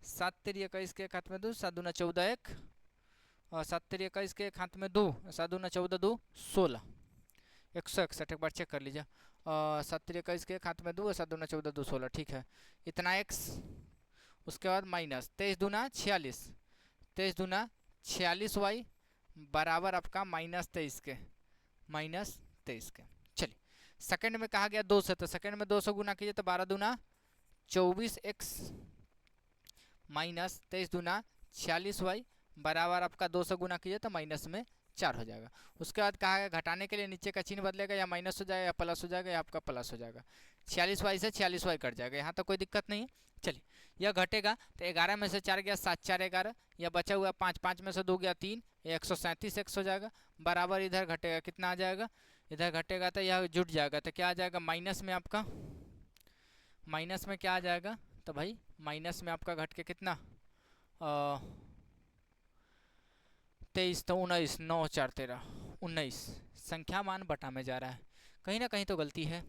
7 3 21 के एक हाथ में 2, 7 दूना 14 1, और 7 3 21 के एक हाथ में 2, 7 दूना 14 2 16, 161 एक बार चेक कर लीजिए, 7 3 21 के एक हाथ में 2, 7 दूना 14 2 16, ठीक है, इतना x, उसके बाद माइनस 23 दूना 46, 23 दूना 46 y बराबर आपका -23 के, -23 के। चलिए सेकंड में कहा गया 2 से, तो सेकंड में 2 से गुना कीजिए तो 12 दूना 24x माइनस 23 दूना 46y बराबर आपका 2 से गुना कीजिए तो माइनस में 4 हो जाएगा। उसके बाद कहा गया घटाने के लिए नीचे का चिन्ह बदलेगा, या माइनस हो जाएगा या प्लस हो जाएगा, या आपका प्लस हो जाएगा, 46y से 46y कट जाएगा, यहाँ तो कोई दिक्कत नहीं है। चलिए यह घटेगा तो 11 में से 4 गया 7 4 11, या बचा हुआ 5, 5 में से 2 गया 3, 137 x हो जाएगा, बराबर इधर घटेगा कितना आ जाएगा, इधर घटेगा तो यह जुट जाएगा, तो क्या आ जाएगा माइनस में आपका, माइनस में क्या आ जाएगा, तो भाई माइनस में आपका घट के कितना 23 तो 19, 9 4 13 19, संख्या मान बटा में जा रहा है, कहीं ना कहीं तो गलती है,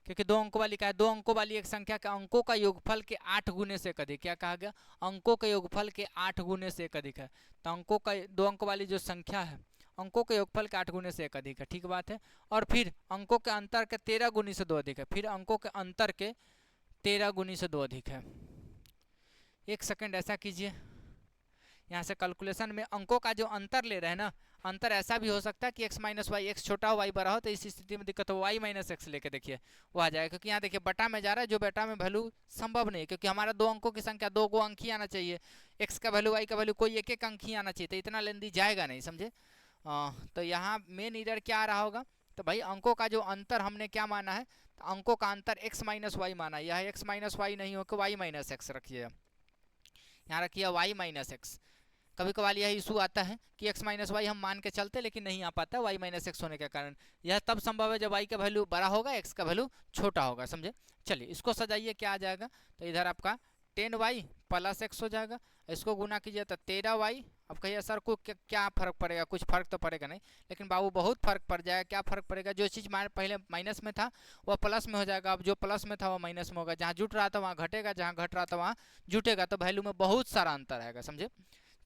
क्योंकि 2 अंकों वाली का है, 2 अंकों वाली एक संख्या का अंकों का योगफल के 8 गुने से अधिक, क्या कहा गया, अंकों के योगफल के 8 गुने से अधिक है, तो अंकों का 2 अंक वाली जो संख्या है अंकों के योगफल के 8 गुने से अधिक है, ठीक बात है, और फिर अंकों के अंतर के 13 गुनी से 2 अधिक है, फिर अंकों के अंतर के 13 गुनी से 2 अधिक है। एक सेकंड ऐसा कीजिए, यहाँ से कैलकुलेशन में अंकों का जो अंतर ले रहे हैं ना, अंतर ऐसा भी हो सकता है कि x माइनस वाई, x छोटा हो y बड़ा हो, तो इस स्थिति में दिक्कत हो y माइनस एक्स लेके देखिए वो आ जाएगा, क्योंकि यहाँ देखिए बटा में जा रहा है, जो बटा में वैल्यू संभव नहीं है, क्योंकि हमारा 2 अंकों की संख्या 2 को अंक ही आना चाहिए, x का वैल्यू y का वैल्यू कोई एक अंक ही आना चाहिए, तो इतना लेंदी जाएगा नहीं, समझे। तो यहाँ मेन इधर क्या आ रहा होगा, तो भाई अंकों का जो अंतर हमने क्या माना है, तो अंकों का अंतर x माइनस वाई माना, यह x माइनस वाई नहीं होकर y माइनस एक्स रखिए, यहाँ रखिए y माइनस एक्स। कभी कभार यह इशू आता है कि x माइनस वाई हम मान के चलते लेकिन नहीं आ पाता y माइनस एक्स होने के कारण, यह तब संभव है जब y का वैल्यू बड़ा होगा x का वैल्यू छोटा होगा, समझे। चलिए इसको सजाइए, क्या आ जाएगा, तो इधर आपका 10y प्लस एक्स हो जाएगा, इसको गुना कीजिए तो 13y। अब कहिए सर को क्या फ़र्क पड़ेगा, कुछ फ़र्क तो पड़ेगा नहीं, लेकिन बाबू बहुत फ़र्क पड़ जाएगा। क्या फ़र्क पड़ेगा, जो चीज़ पहले माइनस में था वह प्लस में हो जाएगा, अब जो प्लस में था वह माइनस में होगा, जहाँ जुट रहा था वहाँ घटेगा, जहाँ घट रहा था वहाँ जुटेगा, तो वैल्यू में बहुत सारा अंतर आएगा, समझे।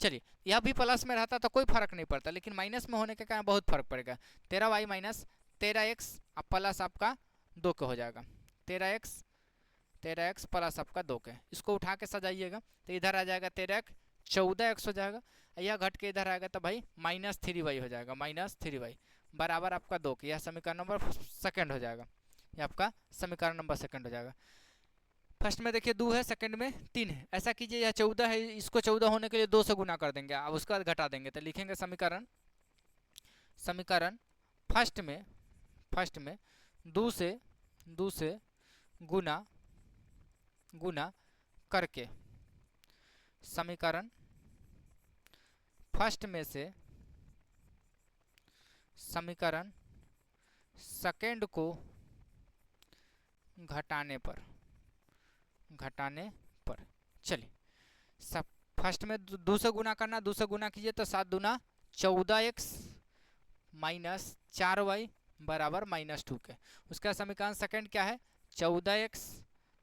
चलिए यह भी प्लस में रहता तो कोई फर्क नहीं पड़ता, लेकिन माइनस में होने के कारण बहुत फर्क पड़ेगा। 13y माइनस 13x अब प्लस आपका 2 के हो जाएगा, 13x प्लस आपका 2 के, इसको उठा के सजाइएगा तो इधर आ जाएगा 13x 14x हो जाएगा, यह घट के इधर आएगा तो भाई -3y हो जाएगा, -3y बराबर आपका 2 के, यह समीकरण नंबर सेकंड हो जाएगा, यह आपका समीकरण नंबर सेकंड हो जाएगा। फर्स्ट में देखिए 2 है, सेकंड में 3 है, ऐसा कीजिए यह 14 है, इसको 14 होने के लिए 2 से गुना कर देंगे, अब उसके बाद घटा देंगे, तो लिखेंगे समीकरण फर्स्ट में 2 से गुना करके समीकरण फर्स्ट में से समीकरण सेकंड को घटाने पर चलिए सब फर्स्ट में 2 से गुना करना, 2 से गुना कीजिए तो 7 दूना 14x माइनस 4y बराबर -2 के। उसका समीकरण सेकंड क्या है, 14x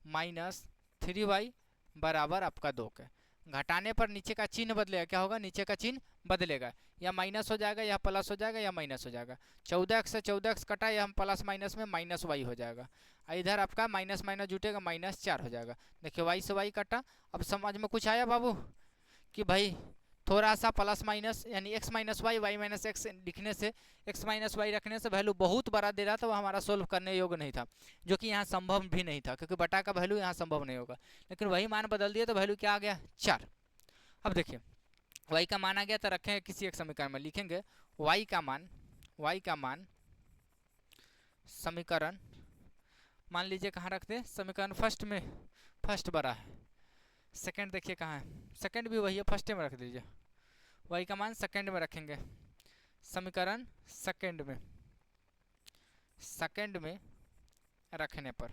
माइनस 3y बराबर आपका 2 के। घटाने पर नीचे का चिन्ह बदलेगा, क्या होगा, नीचे का चिन्ह बदलेगा, या माइनस हो जाएगा या प्लस हो जाएगा या माइनस हो जाएगा। 14x से 14x कटा, या हम प्लस माइनस में -y हो जाएगा, इधर आपका माइनस माइनस जुटेगा -4 हो जाएगा। देखिए y से y कटा, अब समझ में कुछ आया बाबू, कि भाई थोड़ा सा प्लस माइनस यानी x minus y, y minus x लिखने से, x माइनस वाई रखने से वैल्यू बहुत बड़ा दे रहा था, वो हमारा सोल्व करने योग्य नहीं था, जो कि यहाँ संभव भी नहीं था, क्योंकि बटा का वैल्यू यहाँ संभव नहीं होगा, लेकिन वही मान बदल दिया तो वैल्यू क्या आ गया 4। अब देखिए y का मान आ गया तो रखेंगे किसी एक समीकरण में, लिखेंगे y का मान समीकरण, मान लीजिए कहाँ रखते हैं, समीकरण फर्स्ट बड़ा है, सेकंड देखिए कहाँ है, सेकंड भी वही है, फर्स्ट में रख दीजिए, वाई का मान सेकंड में रखेंगे, समीकरण सेकंड में रखने पर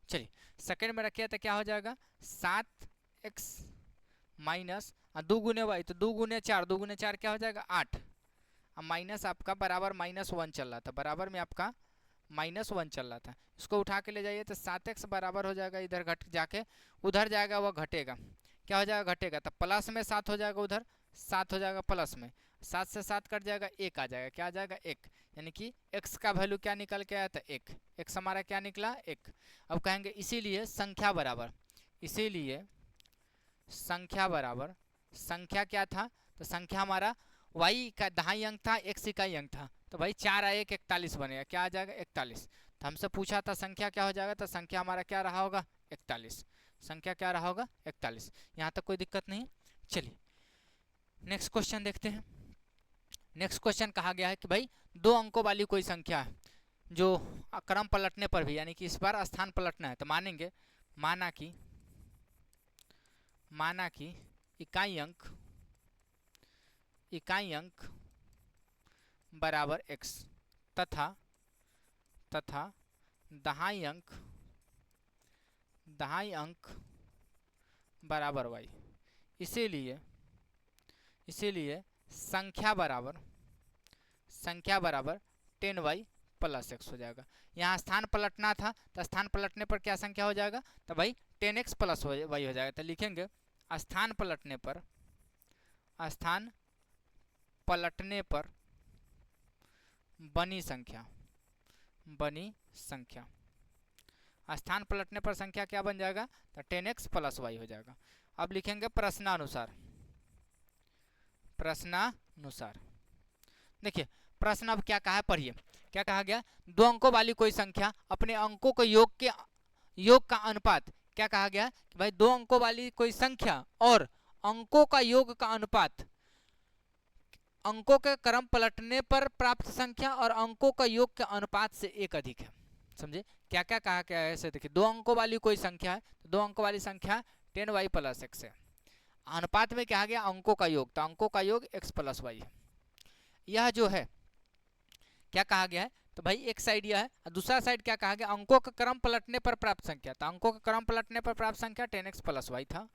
चलिए सेकंड में रखिए तो क्या हो जाएगा 7x माइनस 2 गुने वाई, तो 2 गुने 4, 2 गुने 4 क्या हो जाएगा 8, अब माइनस आपका बराबर -1 चल रहा था, बराबर में आपका -1 चल रहा था, इसको उठा के ले जाइए तो 7x बराबर हो जाएगा, इधर घट जाके उधर जाएगा, वह घटेगा, क्या हो जाएगा घटेगा, तो प्लस में 7 हो जाएगा, उधर 7 हो जाएगा प्लस में, 7 से 7 कट जाएगा, 1 आ जाएगा, क्या आ जाएगा 1, यानी कि x का वैल्यू क्या निकल के आया था 1, x हमारा क्या निकला 1। अब कहेंगे इसीलिए संख्या बराबर, संख्या क्या था, तो संख्या हमारा y का दहाई अंक था, x इकाई अंक था, तो भाई 4 आ 1 41 बनेगा, क्या आ जाएगा 41, तो हमसे पूछा था संख्या क्या हो जाएगा, तो संख्या हमारा क्या रहा होगा 41, संख्या क्या रहा होगा 41, यहाँ तक कोई दिक्कत नहीं। चलिए नेक्स्ट क्वेश्चन देखते हैं। नेक्स्ट क्वेश्चन कहा गया है कि भाई 2 अंकों वाली कोई संख्या है जो क्रम पलटने पर भी, यानी कि इस बार स्थान पलटना है, तो मानेंगे माना कि इकाई अंक बराबर x तथा दहाई अंक बराबर y, इसीलिए संख्या बराबर 10y प्लस x हो जाएगा। यहाँ स्थान पलटना था, तो स्थान पलटने पर क्या संख्या हो जाएगा, तो भाई 10x प्लस y हो जाएगा, तो लिखेंगे स्थान पलटने पर बनी संख्या, स्थान पलटने पर संख्या क्या बन जाएगा, तो 10x प्लस y हो जाएगा। अब लिखेंगे प्रश्नानुसार, देखिए प्रश्न अब क्या कहा है पढ़िए, क्या कहा गया, 2 अंकों वाली कोई संख्या अपने अंकों के योग का अनुपात, क्या कहा गया कि भाई 2 अंकों वाली कोई संख्या और अंकों का योग का अनुपात, अंकों के क्रम पलटने पर प्राप्त संख्या और अंकों का योग के अनुपात से 1 अधिक है। समझे क्या क्या कहा क्या है, ऐसे देखिए 2 अंकों वाली कोई संख्या है, तो 2 अंकों वाली संख्या 10y प्लस x है, अनुपात में क्या आ गया अंकों का योग, तो अंकों का योग x प्लस y है। यह जो है क्या कहा गया है, तो भाई एक साइड यह है, दूसरा साइड क्या कहा गया, अंकों का क्रम पलटने पर प्राप्त संख्या, तो अंकों का क्रम पलटने पर प्राप्त संख्या 10x प्लस y था।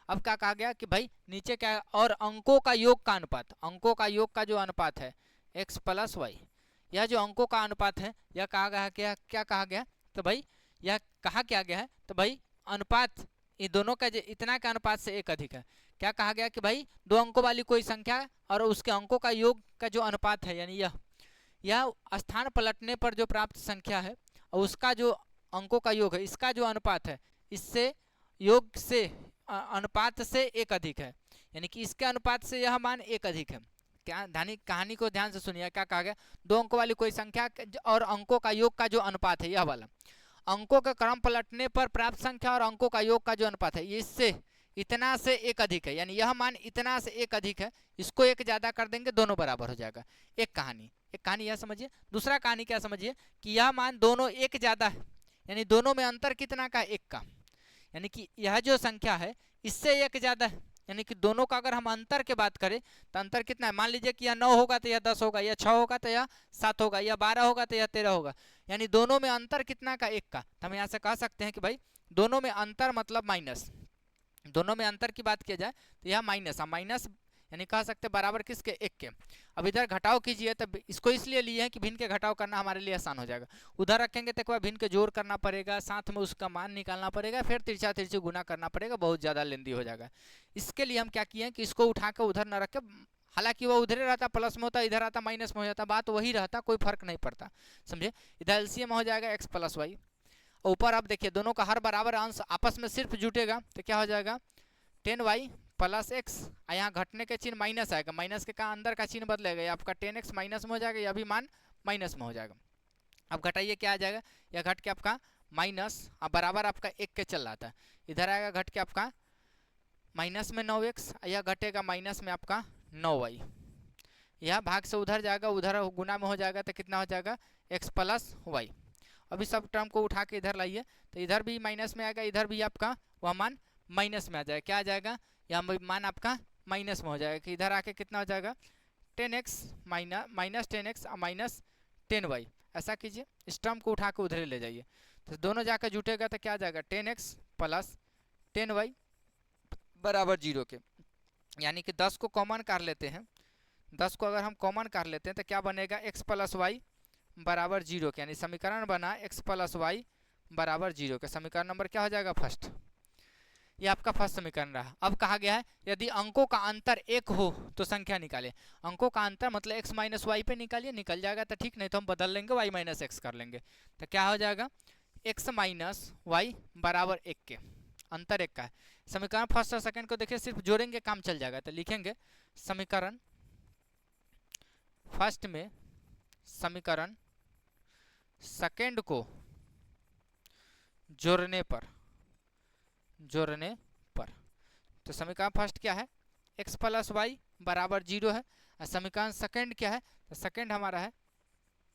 अब क्या कहा गया कि भाई नीचे क्या है, और अंकों का योग का अनुपात, अंकों का योग का जो अनुपात है x प्लस y, यह जो अंकों का अनुपात है यह कहा गया क्या कहा गया, तो भाई यह कहा क्या गया है, तो भाई अनुपात ये दोनों का इतना का अनुपात से 1 अधिक है। क्या कहा गया कि भाई 2 अंकों वाली कोई संख्या और उसके अंकों का योग का जो अनुपात है, यानी यह स्थान पलटने पर जो प्राप्त संख्या है और उसका जो अंकों का योग है, इसका जो अनुपात है इससे योग से अनुपात से 1 अधिक है, यानी कि इसके अनुपात से यह मान 1 अधिक है। क्या कहानी को ध्यान से सुनिए, क्या कहा गया, 2 अंकों वाली कोई संख्या और अंकों का योग का जो अनुपात है, यह वाला अंकों के क्रम पलटने पर प्राप्त संख्या और अंकों का योग का जो अनुपात है इससे इतना से 1 अधिक है, यानी यह मान इतना से 1 अधिक है, इसको 1 ज्यादा कर देंगे दोनों बराबर हो जाएगा। एक कहानी यह समझिए। दूसरा कहानी क्या समझिए कि यह मान दोनों 1 ज्यादा है, यानी दोनों में अंतर कितना का 1 का, यानी कि यह जो संख्या है इससे 1 ज्यादा है, यानी कि दोनों का अगर हम अंतर की बात करें तो अंतर कितना है, मान लीजिए कि यह 9 होगा तो यह 10 होगा, यह 6 होगा तो यह 7 होगा, यह 12 होगा तो यह 13 होगा, यानी दोनों में अंतर कितना का 1 का। तो हम यहाँ से कह सकते हैं कि भाई दोनों में अंतर मतलब माइनस, दोनों में अंतर की बात किया जाए तो यह माइनस, हम माइनस यानी कह सकते हैं बराबर किसके 1 के। अब इधर घटाव कीजिए तो इसको इसलिए लिए हैं कि भिन्न के घटाव करना हमारे लिए आसान हो जाएगा, उधर रखेंगे तो एक बार भिन्न के जोड़ करना पड़ेगा, साथ में उसका मान निकालना पड़ेगा, फिर तिरछा तिरछी गुना करना पड़ेगा, बहुत ज़्यादा लेंदी हो जाएगा। इसके लिए हम क्या किए हैं कि इसको उठा कर उधर न रख के, हालांकि वो उधर रहता प्लस में होता, इधर आता माइनस में हो जाता, बात वही रहता, कोई फर्क नहीं पड़ता, समझे। इधर एलसीएम हो जाएगा x प्लस वाई, ऊपर अब देखिए दोनों का हर बराबर अंश आपस में सिर्फ जुटेगा तो क्या हो जाएगा 10y प्लस x, यहाँ घटने के चिन्ह माइनस आएगा, माइनस के का अंदर का चिन्ह बदलेगा, या आपका 10x माइनस में हो जाएगा, यह भी मान माइनस में हो जाएगा। अब घटाइए क्या आ जाएगा, यह घट के आपका माइनस, अब बराबर आपका 1 के चल रहा था, इधर आएगा घट के आपका माइनस में 9x, यह घटेगा माइनस में आपका 9y, यह भाग से उधर जाएगा, उधर गुना में हो जाएगा तो कितना हो जाएगा x प्लस वाई। अभी सब टर्म को उठा के इधर लाइए तो इधर भी माइनस में आएगा, इधर भी आपका वह मान माइनस में आ जाएगा। क्या आ जाएगा, यह मान आपका माइनस में हो जाएगा कि इधर आके कितना हो जाएगा 10x minus 10x minus 10y। ऐसा कीजिए, इस टर्म को उठा के उधर ले जाइए तो दोनों जाकर जुटेगा तो क्या आ जाएगा 10x प्लस 10y बराबर 0 के। यानी कि 10 को कॉमन कर लेते हैं, 10 को अगर हम कॉमन कर लेते हैं तो क्या बनेगा x प्लस वाई बराबर 0 के। यानी समीकरण बना x प्लस वाई बराबर 0 के। समीकरण नंबर क्या हो जाएगा फर्स्ट, ये आपका फर्स्ट समीकरण रहा। अब कहा गया है यदि अंकों का अंतर 1 हो तो संख्या निकालें। अंकों का अंतर मतलब x माइनस वाई पे निकालिए, निकल जाएगा तो ठीक, नहीं तो हम बदल लेंगे y माइनस एक्स कर लेंगे। तो क्या हो जाएगा x माइनस वाई बराबर 1 के, अंतर 1 का है। समीकरण फर्स्ट और सेकंड को देखिए सिर्फ जोड़ेंगे काम चल जाएगा। तो लिखेंगे समीकरण फर्स्ट में समीकरण सेकंड को जोड़ने पर तो समीकरण फर्स्ट क्या है x प्लस वाई बराबर 0 है, और समीकरण सेकंड क्या है, तो सेकंड हमारा है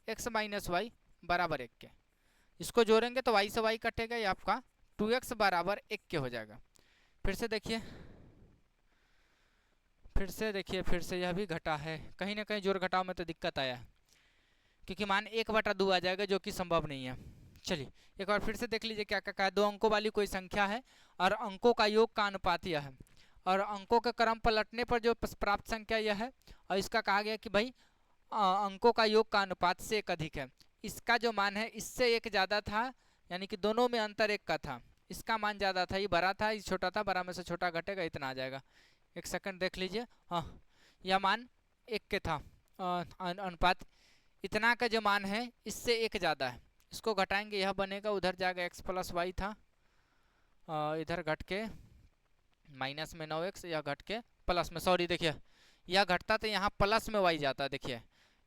x माइनस वाई बराबर 1 के। इसको जोड़ेंगे तो y से y कटेगा, ये आपका 2x बराबर 1 के हो जाएगा। फिर से देखिए फिर से यह भी घटा है, कहीं ना कहीं जोड़ घटाव में तो दिक्कत आया है क्योंकि मान 1/2 आ जाएगा जो कि संभव नहीं है। चलिए एक बार फिर से देख लीजिए क्या क्या है। 2 अंकों वाली कोई संख्या है और अंकों का योग का अनुपात यह है, और अंकों के क्रम पलटने पर जो प्राप्त संख्या यह है, और इसका कहा गया कि भाई अंकों का योग का अनुपात से 1 अधिक है। इसका जो मान है इससे 1 ज़्यादा था, यानी कि दोनों में अंतर 1 का था। इसका मान ज़्यादा था, ये बड़ा था, ये छोटा था, बड़ा में से छोटा घटेगा, इतना आ जाएगा। एक सेकंड देख लीजिए, हाँ यह मान 1 के था, अनुपात इतना का जो मान है इससे 1 ज़्यादा है। इसको घटाएंगे, यह बनेगा, उधर जाएगा x प्लस वाई था, इधर घट के माइनस में 9x, यह घट के प्लस में, सॉरी देखिए यह घटता तो यहाँ प्लस में y जाता, देखिए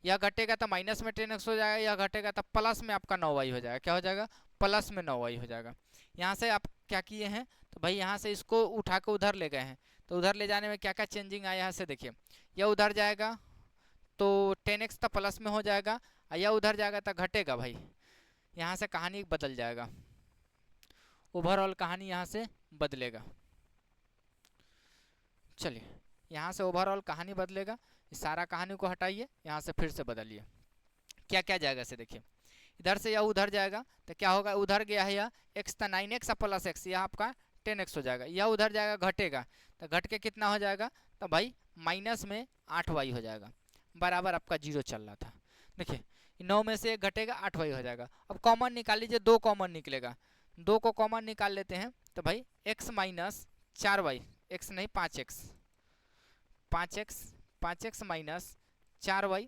यह घटेगा तो माइनस में 10x हो जाएगा, यह घटेगा तो प्लस में आपका 9y हो जाएगा। क्या हो जाएगा, प्लस में 9y हो जाएगा। यहाँ से आप क्या किए हैं, तो भाई यहाँ से इसको उठा के उधर ले गए हैं, तो उधर ले जाने में क्या क्या चेंजिंग आया यहाँ से देखिए, यह उधर जाएगा तो 10x तो प्लस में हो जाएगा, या उधर जाएगा तो घटेगा। भाई यहाँ से कहानी बदल जाएगा, ओवरऑल कहानी यहाँ से बदलेगा। चलिए यहाँ से ओवरऑल कहानी बदलेगा, इस सारा कहानी को हटाइए, यहाँ से फिर से बदलिए। क्या क्या जाएगा से देखिए, इधर से यह उधर जाएगा तो क्या होगा, उधर गया है यह x था 9x प्लस x, यह आपका 10x हो जाएगा। यह उधर जाएगा घटेगा तो घट के कितना हो जाएगा, तो भाई माइनस में 8y हो जाएगा, बराबर आपका 0 चल रहा था। देखिए 9 में से 1 घटेगा, 8y हो जाएगा। अब कॉमन निकाल लीजिए, 2 कॉमन निकलेगा, 2 को कॉमन निकाल लेते हैं तो भाई x माइनस 4y, x नहीं 5x माइनस 4y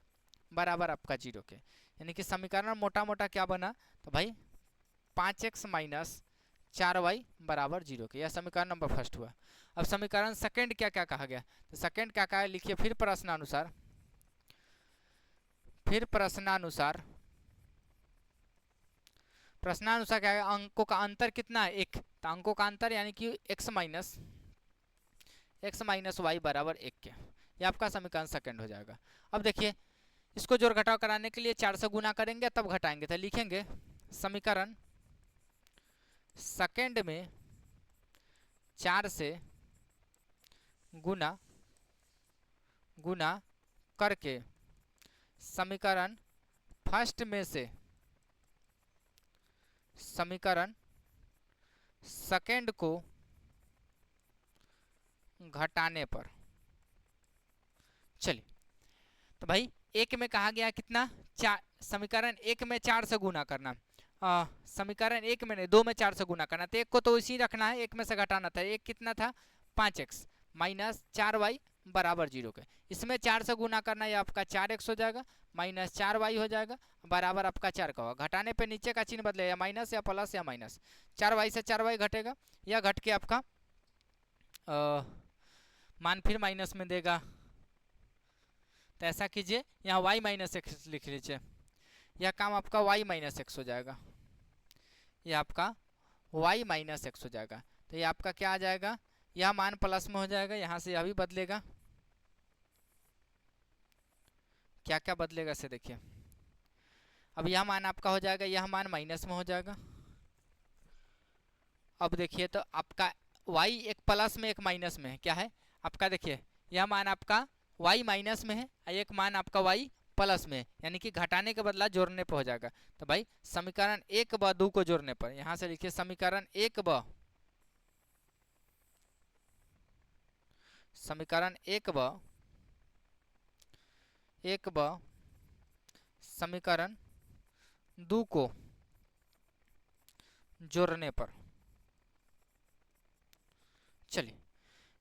बराबर आपका 0 के। यानी कि समीकरण मोटा मोटा क्या बना, तो भाई 5x माइनस 4y बराबर 0 के। यह समीकरण नंबर फर्स्ट हुआ। अब समीकरण सेकंड क्या क्या कहा गया, तो सेकंड क्या कहा है लिखिए, फिर प्रश्नानुसार क्या है, अंकों का अंतर कितना है 1, तो अंकों का अंतर यानी कि x माइनस वाई बराबर 1 के। ये आपका समीकरण सेकंड हो जाएगा। अब देखिए इसको जोड़ घटाव कराने के लिए 4 से गुना करेंगे तब घटाएंगे, तो लिखेंगे समीकरण सेकंड में 4 से गुना करके समीकरण फर्स्ट में से समीकरण सेकंड को घटाने पर। चलिए तो भाई एक में कहा गया कितना, समीकरण 1 में 4 से गुना करना, समीकरण 1 में नहीं 2 में 4 से गुना करना, तो 1 को तो इसी रखना है, 1 में से घटाना था। 1 कितना था 5x माइनस 4y बराबर 0 के। इसमें 4 से गुना करना, ये आपका 4x हो जाएगा माइनस 4y हो जाएगा बराबर आपका 4 का होगा। घटाने पे नीचे का चिन्ह बदलेगा, माइनस या प्लस या माइनस, 4y से 4y घटेगा, या घट के आपका मान फिर माइनस में देगा। तो ऐसा कीजिए यहाँ y माइनस एक्स लिख लीजिए, यह काम आपका y माइनस एक्स हो जाएगा, यह आपका y माइनस एक्स हो जाएगा। तो ये आपका क्या आ जाएगा, यह मान प्लस में हो जाएगा, यहाँ से यह भी बदलेगा। क्या क्या बदलेगा से देखिए, अब यह मान आपका हो जाएगा, यह मान माइनस में हो जाएगा। अब देखिए तो आपका y एक प्लस में एक माइनस में है, क्या है आपका, देखिए यह मान आपका y माइनस में है और एक मान आपका y प्लस में है, यानी कि घटाने के बदला जोड़ने पर हो जाएगा। तो भाई समीकरण 1 व 2 को जोड़ने पर, यहाँ से लिखिए समीकरण 1 व समीकरण 1 व समीकरण 2 को जोड़ने पर, चलिए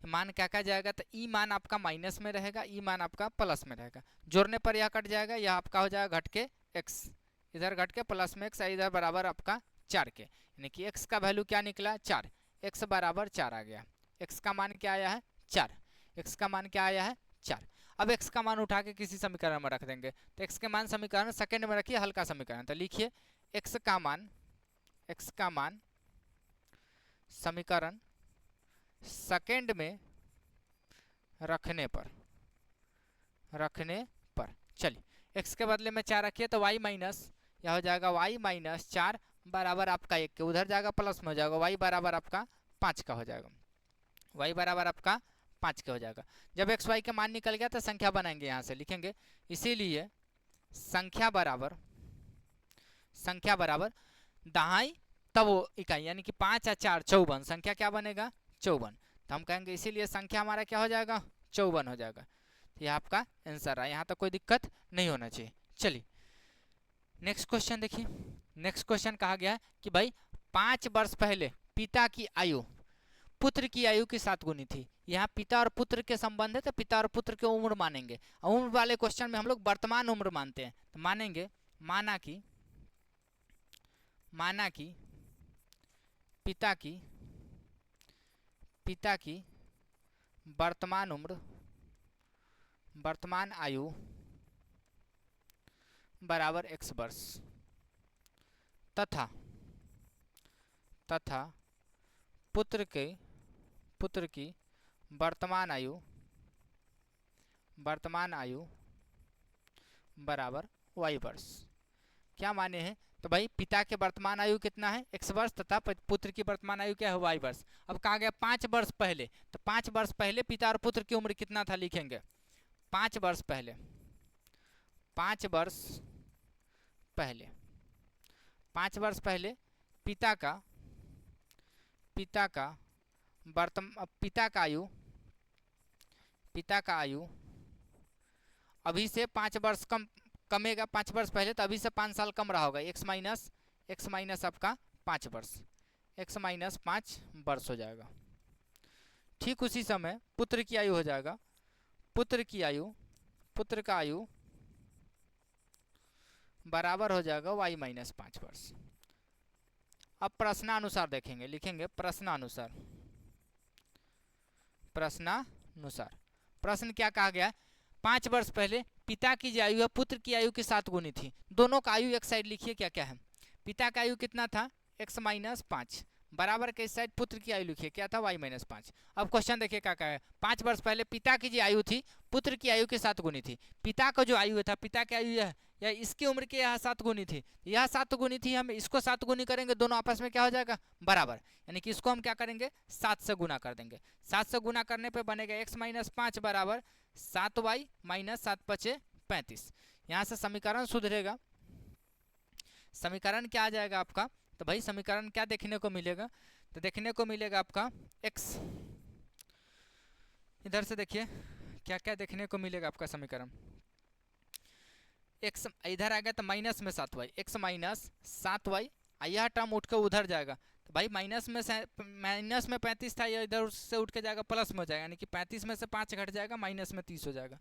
मान क्या क्या जाएगा, तो ई मान आपका माइनस में रहेगा, ई मान आपका प्लस में रहेगा। जोड़ने पर यह कट जाएगा, यह आपका हो जाएगा घट के x, इधर घट के प्लस में x, इधर बराबर आपका 4 के, यानी कि x का वैल्यू क्या निकला 4, x बराबर 4 आ गया। x का मान क्या आया है 4, x का मान क्या आया है 4। अब x का मान उठा के किसी समीकरण में रख देंगे, तो x के मान समीकरण सेकंड में रखिए, हल्का समीकरण, तो लिखिए x का मान समीकरण सेकंड में रखने पर चलिए x के बदले में 4 रखिए, तो y माइनस, यह हो जाएगा y माइनस 4 बराबर आपका 1 के, उधर जाएगा प्लस में हो जाएगा, y बराबर आपका 5 का हो जाएगा, y बराबर आपका 5 का हो जाएगा। जब x y के मान निकल गया तो संख्या बनाएंगे, यहाँ से लिखेंगे, इसीलिए संख्या बराबर दहाई तब इकाई, यानी कि 5 और 4 54, संख्या क्या बनेगा 54, तो हम कहेंगे इसीलिए संख्या हमारा क्या हो जाएगा 54 हो जाएगा। यह आपका आंसर है, यहाँ तक कोई दिक्कत नहीं होना चाहिए। चलिए नेक्स्ट क्वेश्चन देखिए, नेक्स्ट क्वेश्चन कहा गया है कि भाई 5 वर्ष पहले पिता की आयु पुत्र की आयु के साथ गुनी थी। यहाँ पिता और पुत्र के संबंध है, तो पिता और पुत्र की उम्र मानेंगे, उम्र वाले क्वेश्चन में हम लोग वर्तमान उम्र मानते हैं, तो मानेंगे माना कि पिता की वर्तमान आयु बराबर x वर्ष तथा पुत्र की वर्तमान आयु बराबर y वर्ष। क्या माने हैं, तो भाई पिता के वर्तमान आयु कितना है x वर्ष तथा पुत्र की वर्तमान आयु क्या है y वर्ष। अब कहा गया 5 वर्ष पहले, तो 5 वर्ष पहले पिता और पुत्र की उम्र कितना था, लिखेंगे 5 वर्ष पहले पिता का आयु अभी से 5 वर्ष कमेगा, 5 वर्ष पहले, तो अभी से 5 साल कम रहा होगा, x माइनस आपका 5 वर्ष, x माइनस 5 वर्ष हो जाएगा। ठीक उसी समय पुत्र की आयु हो जाएगा, पुत्र का आयु बराबर हो जाएगा y माइनस 5 वर्ष। अब प्रश्नानुसार देखेंगे, लिखेंगे प्रश्नानुसार। प्रश्न क्या कहा गया, 5 वर्ष पहले पिता की जो आयु है पुत्र की आयु के साथ गुनी थी। दोनों का आयु एक साइड लिखिए, क्या क्या है, पिता का आयु कितना था x माइनस 5 बराबर के इस साइड पुत्र की आयु लिखिए, क्या था y माइनस 5। अब क्वेश्चन देखिए क्या क्या है, 5 वर्ष पहले पिता की जो आयु थी पुत्र की आयु के साथ गुनी थी। पिता का जो आयु था, पिता की आयु या इसकी उम्र के यहाँ 7 गुनी थी, यह 7 गुनी थी, हम इसको 7 गुनी करेंगे, दोनों आपस में क्या हो जाएगा बराबर, यानी कि इसको हम क्या करेंगे 7 से गुना कर देंगे। 7 से गुना करने पे बनेगा x माइनस 5 बराबर 7y माइनस 7 पचे 35। यहाँ से समीकरण सुधरेगा, समीकरण क्या आ जाएगा आपका, तो भाई समीकरण क्या देखने को मिलेगा, तो देखने को मिलेगा आपका x, इधर से देखिए क्या क्या देखने को मिलेगा आपका समीकरण, x इधर आ गया तो माइनस में 7y, x माइनस 7y, यह टर्म उठ के उधर जाएगा, तो भाई माइनस में 35 था, यह इधर से उठ के जाएगा प्लस में हो जाएगा, यानी कि 35 में से 5 घट जाएगा, माइनस में 30 हो जाएगा,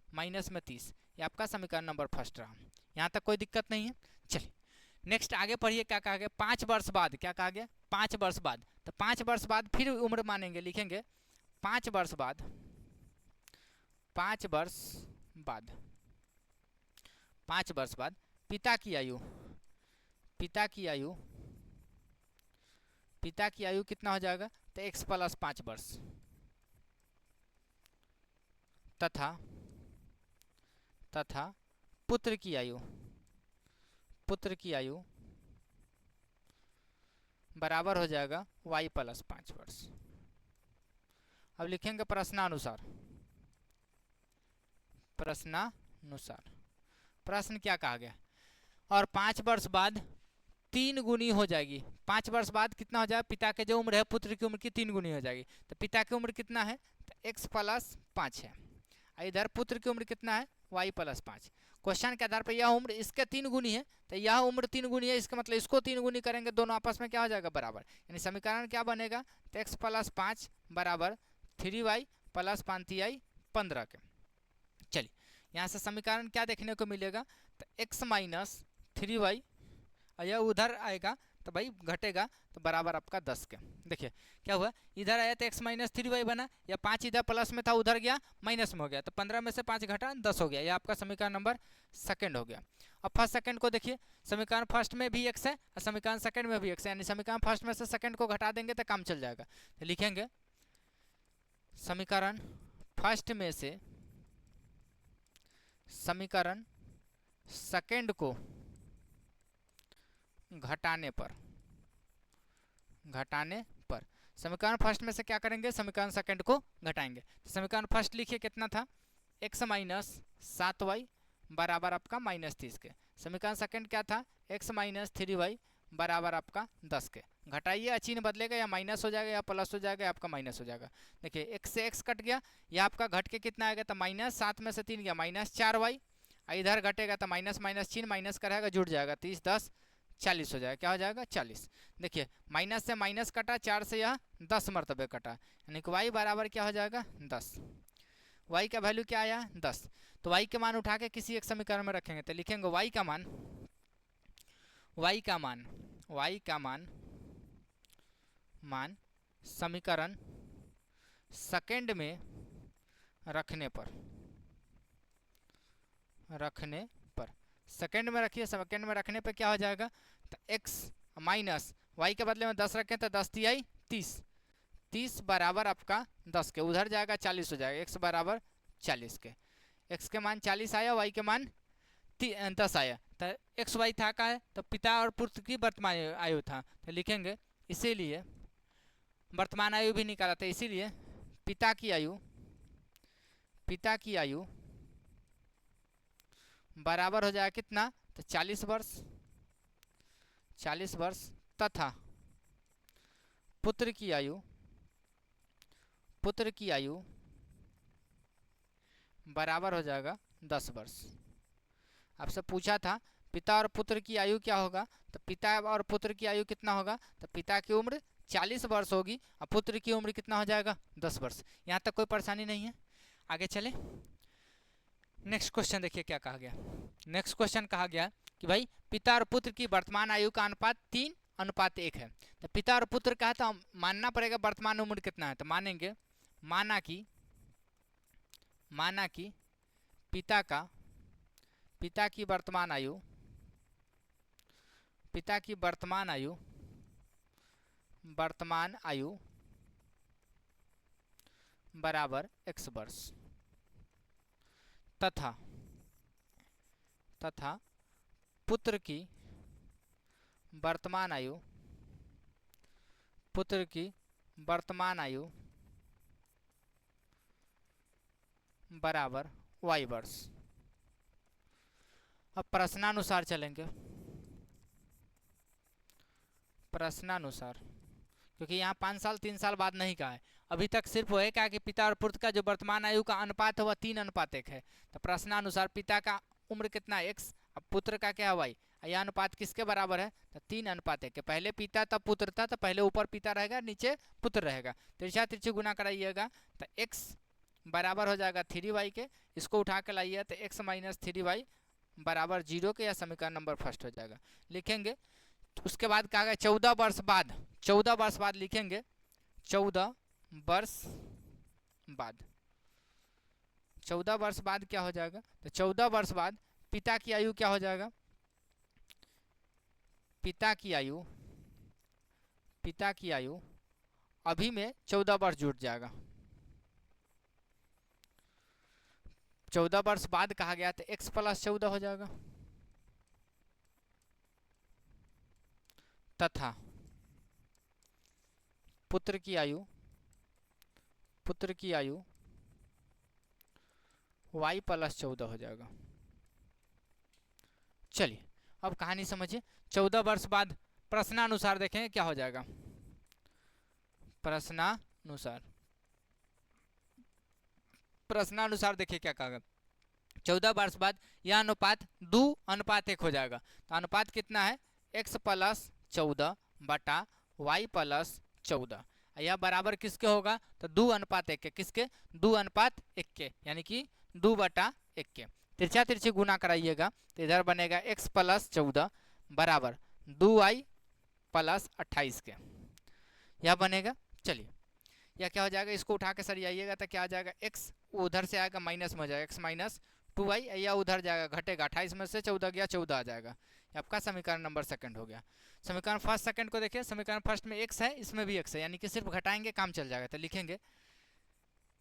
माइनस में 30। ये आपका समीकरण नंबर फर्स्ट रहा, यहाँ तक कोई दिक्कत नहीं है। चलिए नेक्स्ट आगे पढ़िए, क्या कहा गया 5 वर्ष बाद, क्या कहा गया 5 वर्ष बाद, तो 5 वर्ष बाद फिर उम्र मानेंगे, लिखेंगे 5 वर्ष बाद पिता की आयु कितना हो जाएगा, तो x प्लस 5 वर्ष तथा पुत्र की आयु पुत्र की आयु बराबर हो जाएगा y प्लस 5 वर्ष। अब लिखेंगे प्रश्नानुसार। प्रश्नानुसार प्रश्न क्या कहा गया, और 5 वर्ष बाद 3 गुनी हो जाएगी। 5 वर्ष बाद कितना हो जाएगा, पिता के जो उम्र है पुत्र की उम्र की 3 गुनी हो जाएगी। तो पिता की उम्र कितना है, तो x प्लस 5 है, इधर पुत्र की उम्र कितना है, y प्लस 5। क्वेश्चन के आधार पर यह उम्र इसके 3 गुनी है, तो यह उम्र 3 गुनी है, इसका मतलब इसको 3 गुनी करेंगे, दोनों आपस में क्या हो जाएगा, बराबर। यानी समीकरण क्या बनेगा, तो x प्लस 5 बराबर 3y प्लस 5y 15 के। चलिए यहाँ से समीकरण क्या देखने को मिलेगा, तो x माइनस 3y, यह उधर आएगा तो भाई घटेगा, तो बराबर आपका 10 के। देखिए क्या हुआ, इधर आया तो x माइनस 3y बना, या 5 इधर प्लस में था उधर गया माइनस में हो गया, तो 15 में से 5 घटा 10 हो गया। यह आपका समीकरण नंबर सेकंड हो गया। अब फर्स्ट सेकंड को देखिए, समीकरण फर्स्ट में भी x है और समीकरण सेकंड में भी x है, यानी समीकरण फर्स्ट में से सेकंड को घटा देंगे तो काम चल जाएगा। तो लिखेंगे समीकरण फर्स्ट में से समीकरण सेकंड को घटाने पर समीकरण फर्स्ट में से क्या करेंगे, समीकरण सेकंड को घटाएंगे। तो समीकरण फर्स्ट लिखिए कितना था, x माइनस 7y बराबर आपका माइनस 30 के। समीकरण सेकंड क्या था, x माइनस 3y बराबर आपका 10 के। घटाइए, चिन्ह बदलेगा, या माइनस हो जाएगा या प्लस हो जाएगा, या आपका माइनस हो जाएगा। देखिए x से x कट गया, या आपका घट के कितना आएगा, तो माइनस 7 में से 3 गया माइनस 4y, इधर घटेगा तो माइनस माइनस चिन्ह माइनस का रहेगा, जुड़ जाएगा, 30 10 40 हो जाएगा। क्या हो जाएगा, 40। देखिए माइनस से माइनस कटा, 4 से यह 10 मरतबे कटा, यानी कि y बराबर क्या हो जाएगा, 10। y का वैल्यू क्या आया, 10। तो y के मान उठा के किसी एक समीकरण में रखेंगे, तो लिखेंगे y का मान समीकरण सेकंड में रखने पर सेकंड में रखिए, सेकंड में रखने पे क्या हो जाएगा, तो x माइनस y के बदले में 10 रखें तो 10 तिहाई 30 बराबर आपका 10 के, उधर जाएगा 40 हो जाएगा, x बराबर 40 के। x के मान 40 आया, y के मान 10 आया, तो x y था का है, तो पिता और पुत्र की वर्तमान आयु था, तो लिखेंगे इसीलिए वर्तमान आयु भी निकाला था, इसीलिए पिता की आयु बराबर हो जाएगा कितना, तो 40 वर्ष तथा पुत्र की आयु बराबर हो जाएगा 10 वर्ष। आपसे पूछा था पिता और पुत्र की आयु क्या होगा, तो पिता और पुत्र की आयु कितना होगा, तो पिता की उम्र 40 वर्ष होगी और पुत्र की उम्र कितना हो जाएगा, 10 वर्ष। यहाँ तक कोई परेशानी नहीं है, आगे चले। नेक्स्ट क्वेश्चन देखिए क्या कहा गया। नेक्स्ट क्वेश्चन कहा गया कि भाई पिता और पुत्र की वर्तमान आयु का अनुपात 3:1 है। तो पिता और पुत्र का है तो मानना पड़ेगा वर्तमान उम्र कितना है, तो मानेंगे माना कि पिता की वर्तमान आयु बराबर x वर्ष तथा पुत्र की वर्तमान आयु बराबर y वर्ष। अब प्रश्नानुसार चलेंगे, प्रश्नानुसार, क्योंकि यहाँ 5 साल 3 साल बाद नहीं कहा है, अभी तक सिर्फ वो है क्या कि पिता और पुत्र का जो वर्तमान आयु का अनुपात है वह 3:1 है। तो प्रश्नानुसार पिता का उम्र कितना है, x, अब पुत्र का क्या है, y, यह अनुपात किसके बराबर है, तो 3:1। पहले पिता तब पुत्र था, तो पहले ऊपर पिता रहेगा नीचे पुत्र रहेगा, तिरछा तिरछी गुना कराइएगा तो x बराबर हो जाएगा 3y के, इसको उठा के लाइए तो x माइनस 3y बराबर 0 के, या समीकरण नंबर फर्स्ट हो जाएगा। लिखेंगे उसके बाद कहा गया 14 वर्ष बाद लिखेंगे 14 वर्ष बाद क्या हो जाएगा, तो 14 वर्ष बाद पिता की आयु क्या हो जाएगा, पिता की आयु अभी में 14 वर्ष जुट जाएगा। 14 वर्ष बाद कहा गया तो x प्लस 14 हो जाएगा, तथा पुत्र की आयु y + 14 हो जाएगा। चलिए अब कहानी समझिए। 14 वर्ष बाद प्रश्नानुसार देखेंगे क्या हो जाएगा। प्रश्नानुसार देखिए क्या कहा। 14 वर्ष बाद यह अनुपात 2:1 हो जाएगा। तो अनुपात कितना है, x + 14 बटा y + 14। यह बराबर किसके होगा, तो 2:1 के। किसके, 2:1 के, यानी कि 2/1 के। तिरछा तिरछी गुना कराइएगा तो इधर बनेगा x + 14 बराबर 2y + 28 के, यह बनेगा। चलिए यह क्या हो जाएगा, इसको उठा के सर आइएगा तो क्या आ जाएगा, x उधर से आएगा माइनस में हो जाएगा, x - 2y, या उधर जाएगा घटेगा, 28 में से 14 गया 14 आ जाएगा। आपका समीकरण नंबर सेकंड हो गया। समीकरण फर्स्ट सेकंड को देखिए, समीकरण फर्स्ट में x है, इसमें भी x है, यानी कि सिर्फ घटाएंगे काम चल जाएगा। तो लिखेंगे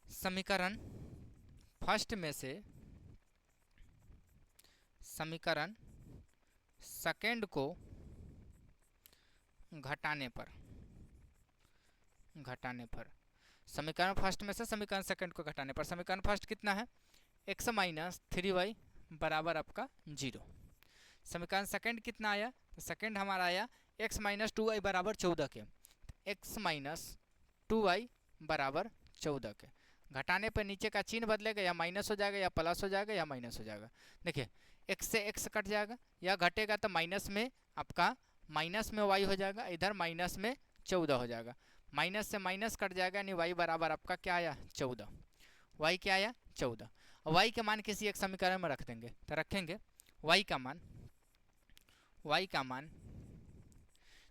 समीकरण फर्स्ट में से समीकरण सेकंड को घटाने पर समीकरण फर्स्ट में से समीकरण सेकंड को घटाने पर समीकरण फर्स्ट कितना है, x - 3y बराबर आपका 0। समीकरण सेकंड कितना आया, तो सेकंड हमारा आया x - 2y बराबर 14 के। x - 2y बराबर 14 के। घटाने पर नीचे का चिन्ह बदलेगा, या माइनस हो जाएगा, या प्लस हो जाएगा, या माइनस हो जाएगा। देखिए x से x कट जाएगा, या घटेगा तो माइनस में आपका माइनस में y हो जाएगा, इधर माइनस में 14 हो जाएगा। माइनस से माइनस कट जाएगा, यानी y बराबर आपका क्या आया, 14। y क्या आया, 14। y के मान किसी एक समीकरण में रख देंगे, तो रखेंगे y का मान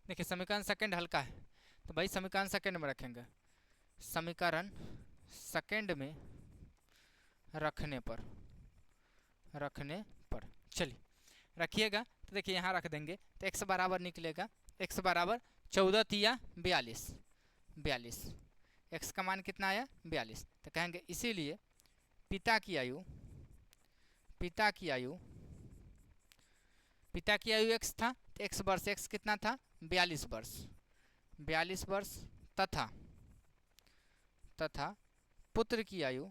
देखिए समीकरण सेकंड हल्का है, तो भाई समीकरण सेकंड में रखेंगे। समीकरण सेकंड में रखने पर चलिए रखिएगा, तो देखिए यहाँ रख देंगे, तो x बराबर निकलेगा, x बराबर 14 तिया 42। x का मान कितना आया, 42। तो कहेंगे इसीलिए पिता की आयु x था, तो x वर्ष x कितना था, 42 वर्ष तथा पुत्र की आयु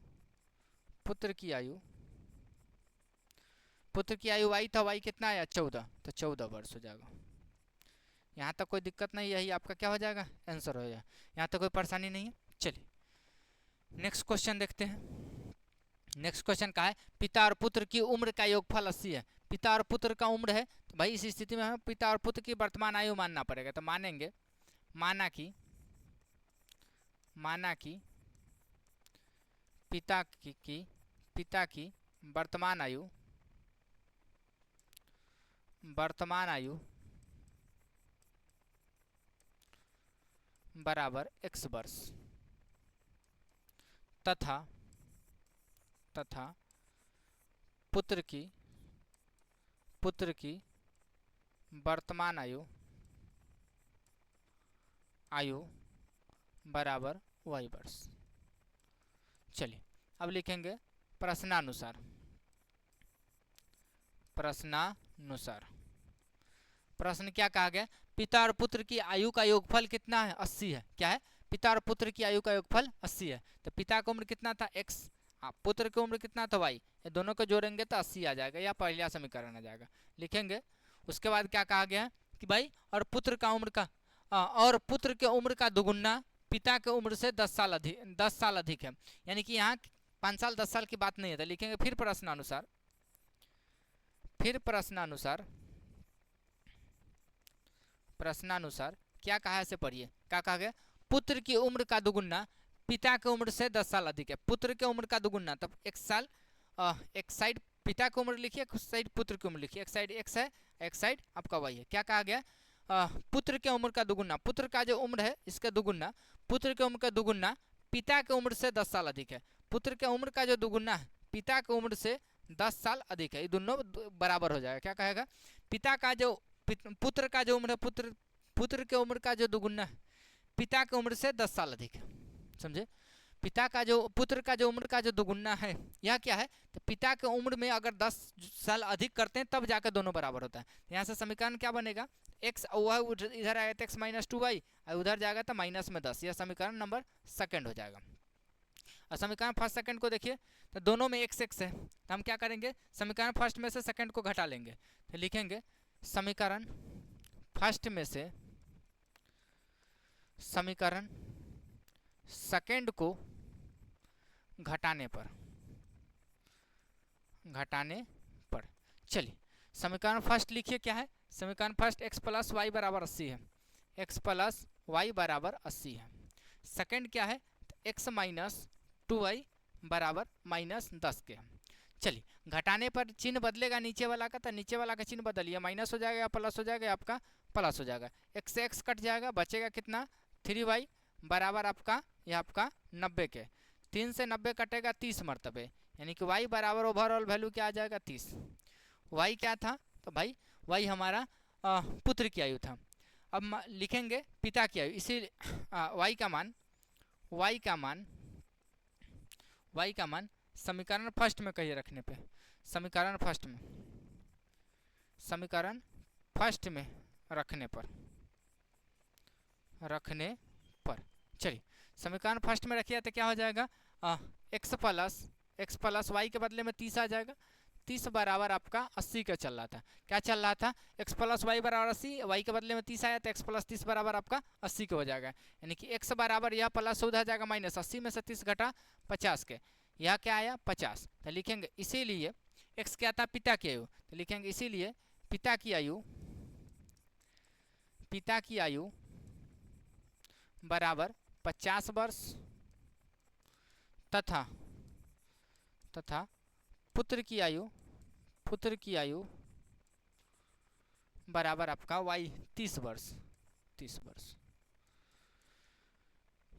y था, y कितना आया, 14, तो 14 वर्ष हो जाएगा। यहाँ तक कोई दिक्कत नहीं, यही आपका क्या हो जाएगा, आंसर हो जाएगा। यहाँ तक कोई परेशानी नहीं है। चलिए नेक्स्ट क्वेश्चन देखते हैं। नेक्स्ट क्वेश्चन का है, पिता और पुत्र की उम्र का योगफल 80 है। पिता और पुत्र का उम्र है, तो भाई इस स्थिति में हमें पिता और पुत्र की वर्तमान आयु मानना पड़ेगा। तो मानेंगे, माना कि पिता की वर्तमान आयु बराबर x वर्ष तथा पुत्र की वर्तमान आयु बराबर y वर्ष। चलिए अब लिखेंगे प्रश्नानुसार प्रश्न क्या कहा गया, पिता और पुत्र की आयु का योगफल कितना है, 80 है। क्या है, पिता और पुत्र की आयु का योगफल 80 है। तो पिता की उम्र कितना था, x, पुत्र की उम्र कितना था, y। ये दोनों को जोड़ेंगे तो 80 आ जाएगा, या पहला समीकरण आ जाएगा। लिखेंगे उसके बाद क्या कहा गया कि भाई और पुत्र की उम्र का दुगुना पिता की उम्र से 10 साल अधिक है। यानी कि यहाँ 5 साल 10 साल की बात नहीं है। तो लिखेंगे फिर प्रश्नानुसार क्या कहा है, से पढ़िए। क्या कहा गया, पुत्र की उम्र का दुगुना पिता की उम्र से 10 साल अधिक है। पुत्र की उम्र का दुगुना, तब एक साइड पिता की उम्र लिखिए, एक साइड पुत्र की उम्र लिखिए। एक साइड x है, एक साइड आपका y है। क्या कहा गया, पुत्र की उम्र का दुगुना, पुत्र का जो उम्र है इसका दुगुना, पुत्र की उम्र का दुगुना पिता की उम्र से 10 साल अधिक है। पुत्र की उम्र का जो दुगुना है पिता की उम्र से 10 साल अधिक है, ये दोनों बराबर हो जाएगा। क्या कहेगा, पिता का जो पुत्र का जो उम्र है, पुत्र की उम्र का जो दुगुना है पिता की उम्र से 10 साल अधिक है। समझे, पिता का जो पुत्र का जो उम्र का जो दुगुना है, यह क्या है, तो पिता के उम्र में अगर 10 साल अधिक करते हैं तब जाकर दोनों बराबर होता है। यहाँ से समीकरण क्या बनेगा, x वह इधर आएगा तो x माइनस 2y और उधर जाएगा तो माइनस में 10, यह समीकरण नंबर सेकंड हो जाएगा। और समीकरण फर्स्ट सेकंड को देखिए तो दोनों में x x है, तो हम क्या करेंगे, समीकरण फर्स्ट में से सेकंड को घटा लेंगे, तो लिखेंगे समीकरण फर्स्ट में से समीकरण सेकंड को घटाने पर चलिए समीकरण फर्स्ट लिखिए क्या है, समीकरण फर्स्ट x प्लस वाई बराबर 80 है, x प्लस वाई बराबर 80 है। सेकंड क्या है, x माइनस 2y बराबर माइनस 10 के। चलिए घटाने पर चिन्ह बदलेगा नीचे वाला का, तो नीचे वाला का चिन्ह बदलिए, माइनस हो जाएगा या प्लस हो जाएगा, आपका प्लस हो जाएगा, x से x कट जाएगा, बचेगा कितना 3y बराबर आपका यह आपका 90 के। 3 से 90 कटेगा 30 मरतबे, यानी कि y बराबर ओवरऑल वैल्यू क्या आ जाएगा 30। y क्या था, तो भाई y हमारा पुत्र की आयु था। अब लिखेंगे पिता की आयु, इसी y का मान समीकरण फर्स्ट में कहिए रखने पे, समीकरण फर्स्ट में रखने पर चलिए समीकरण फर्स्ट में रखिए तो क्या हो जाएगा, x प्लस वाई के बदले में 30 आ जाएगा, 30 बराबर आपका 80 का चल रहा था, क्या चल रहा था, x प्लस वाई बराबर 80, वाई के बदले में 30 आया तो x प्लस 30 बराबर आपका 80 का हो जाएगा, यानी कि x बराबर यह प्लस उधर जाएगा माइनस, 80 में से 30 घटा 50 के, यह क्या आया 50। तो लिखेंगे इसीलिए x क्या था, पिता की आयु, तो लिखेंगे इसीलिए पिता की आयु बराबर 50 वर्ष तथा पुत्र की आयु बराबर आपका y 30 वर्ष।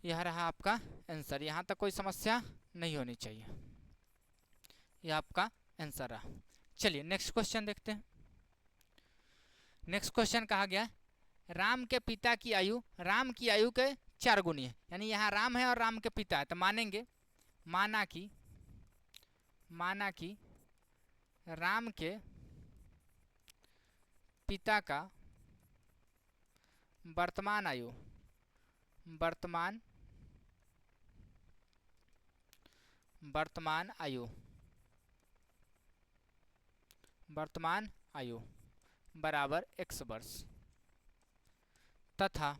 यह रहा आपका आंसर, यहाँ तक कोई समस्या नहीं होनी चाहिए, यह आपका आंसर रहा। चलिए नेक्स्ट क्वेश्चन देखते हैं। नेक्स्ट क्वेश्चन कहा गया राम के पिता की आयु राम की आयु के 4 गुनी है, यानी यहाँ राम है और राम के पिता है, तो माना कि राम के पिता का वर्तमान आयु बराबर x वर्ष तथा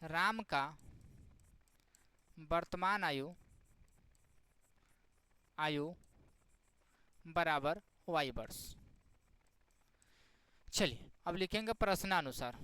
राम का वर्तमान आयु बराबर y वर्ष। चलिए अब लिखेंगे प्रश्नानुसार।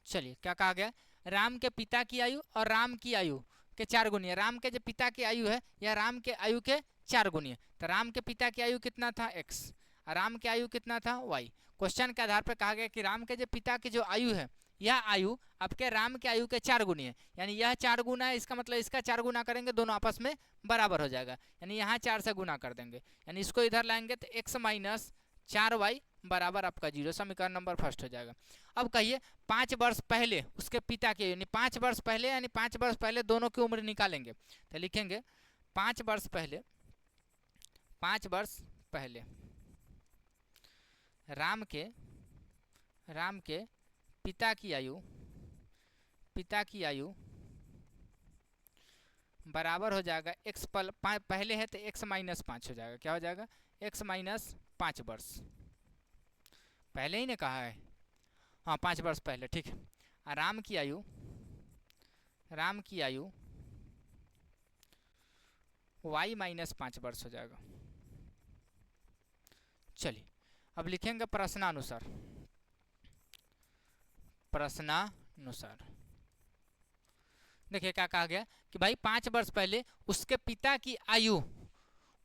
चलिए क्या कहा गया, राम के पिता की आयु और राम की आयु के 4 गुनी है, राम के जो पिता की आयु है यह राम के आयु के 4 गुनी है, तो राम के पिता की आयु कितना था x, राम की आयु कितना था y। क्वेश्चन के आधार पर कहा गया कि राम के जो पिता की जो आयु है यह आयु आपके राम के आयु के 4 गुनी है, यानी यह 4 गुना है, इसका मतलब इसका 4 गुना करेंगे दोनों आपस में बराबर हो जाएगा, यानी यहाँ 4 से गुना कर देंगे, यानी इसको इधर लाएंगे तो x माइनस 4y बराबर आपका 0, समीकरण नंबर फर्स्ट हो जाएगा। अब कहिए 5 वर्ष पहले उसके पिता के यानी 5 वर्ष पहले यानी 5 वर्ष पहले दोनों की उम्र निकालेंगे, तो लिखेंगे 5 वर्ष पहले राम के पिता की आयु बराबर हो जाएगा x पहले है तो x माइनस 5 हो जाएगा, क्या हो जाएगा x माइनस 5 वर्ष, पहले ही ने कहा है, हाँ 5 वर्ष पहले, ठीक है। राम की आयु y माइनस 5 वर्ष हो जाएगा। चलिए अब लिखेंगे प्रश्नानुसार। देखिए क्या कहा गया कि भाई 5 वर्ष पहले उसके पिता की आयु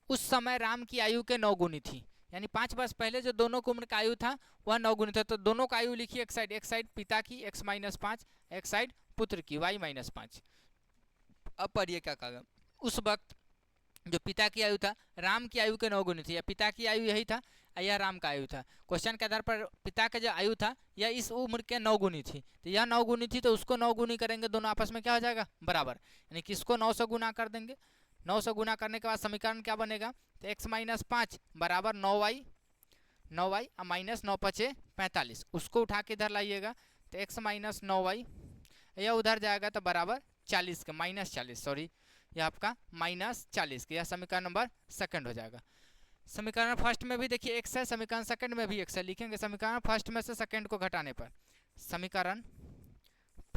उस समय राम की आयु के 9 गुनी थी, यानी 5 वर्ष पहले जो दोनों की उम्र का आयु था वह 9 गुनी था, तो दोनों का आयु लिखिए एक साइड पिता की x माइनस 5, एक साइड पुत्र की y माइनस 5। अब पढ़िए क्या कहा, उस वक्त जो पिता की आयु था राम की आयु के 9 गुनी थी, या पिता की आयु यही था, यह राम का आयु था। क्वेश्चन के आधार पर पिता का जो आयु था यह इस उम्र के 9 गुनी थी, तो यह 9 गुनी थी तो उसको 9 गुनी करेंगे, दोनों आपस में क्या हो जाएगा बराबर, यानी कि इसको 9 से गुना कर देंगे। 9 से गुना करने के बाद समीकरण क्या बनेगा, तो x माइनस 5 बराबर 9y, 9y माइनस 9 पचे 45, उसको उठा के इधर लाइएगा तो x माइनस 9y, यह उधर जाएगा तो बराबर 40 के माइनस 40, सॉरी यह आपका माइनस 40 के, यह समीकरण नंबर सेकंड हो जाएगा। समीकरण फर्स्ट में भी देखिए x है, समीकरण सेकंड में भी x है, लिखेंगे समीकरण फर्स्ट में से सेकंड को घटाने पर, समीकरण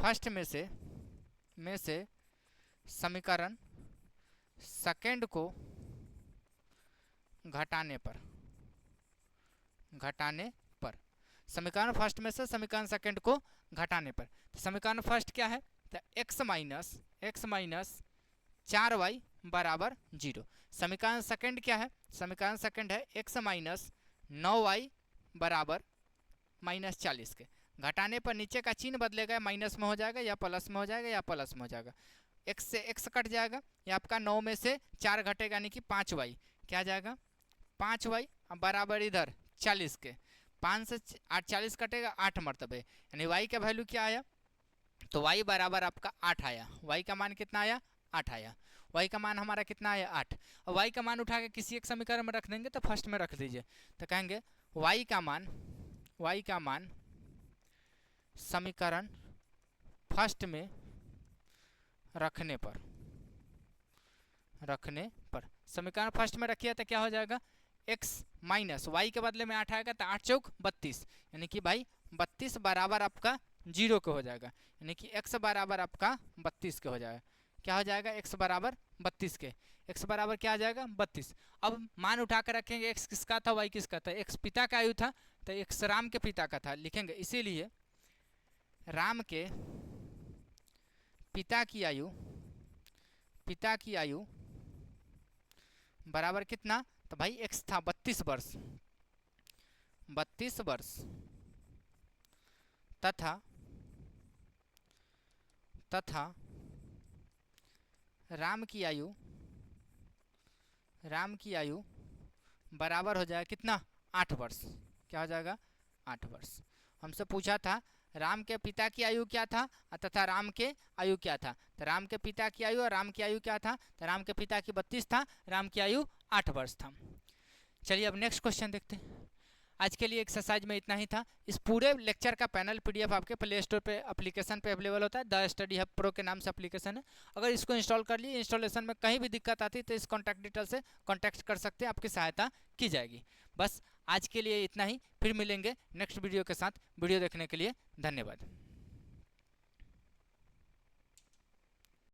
फर्स्ट में से समीकरण सेकंड को घटाने पर समीकरण फर्स्ट में से समीकरण सेकंड को घटाने पर, तो समीकरण फर्स्ट क्या है, तो x माइनस 4y बराबर 0। समीकरण सेकंड क्या है, समीकरण सेकंड है x माइनस 9y बराबर माइनस 40 के, घटाने पर नीचे का चिन्ह बदलेगा, माइनस में हो जाएगा या प्लस में हो जाएगा या प्लस में हो जाएगा, x से x कट जाएगा, ये आपका 9 में से 4 घटेगा यानी कि 5y, क्या जाएगा 5y बराबर इधर 40 के, 5 से 8 40 कटेगा 8 मरतबे, यानी y का वैल्यू क्या आया, तो y बराबर आपका 8 आया। y का मान कितना आया, 8 आया। y का मान हमारा कितना आया 8, और y का मान उठा के किसी एक समीकरण में रख देंगे, तो फर्स्ट में रख दीजिए, तो कहेंगे y का मान समीकरण फर्स्ट में रखने पर समीकरण फर्स्ट में रखिए तो क्या हो जाएगा, x माइनस y के बदले में 8 आएगा तो 8 चौक 32, यानी कि भाई 32 बराबर आपका 0 के हो जाएगा, यानी कि x बराबर आपका 32 के हो जाएगा, क्या हो जाएगा x बराबर 32 के, x बराबर क्या आ जाएगा 32। अब मान उठा कर रखेंगे x किसका था y किसका था, x पिता का आयु था तो x राम के पिता का था, लिखेंगे इसीलिए राम के पिता की आयु बराबर कितना, तो भाई x था 32 वर्ष तथा राम की आयु बराबर हो जाएगा कितना 8 वर्ष, क्या हो जाएगा 8 वर्ष। हमसे पूछा था राम के पिता की आयु क्या था तथा राम के आयु क्या था, तो राम के पिता की आयु और राम की आयु क्या था, तो राम के पिता की 32 था, राम की आयु 8 वर्ष था। चलिए अब नेक्स्ट क्वेश्चन देखते हैं। आज के लिए एक्सरसाइज में इतना ही था। इस पूरे लेक्चर का पैनल पीडीएफ आपके प्ले स्टोर पे एप्लीकेशन पे अवेलेबल होता है, द स्टडी हब प्रो के नाम से एप्लीकेशन है। अगर इसको इंस्टॉल कर लिए, इंस्टॉलेशन में कहीं भी दिक्कत आती है तो इस कॉन्टैक्ट डिटेल से कॉन्टैक्ट कर सकते हैं, आपकी सहायता की जाएगी। बस आज के लिए इतना ही, फिर मिलेंगे नेक्स्ट वीडियो के साथ। वीडियो देखने के लिए धन्यवाद।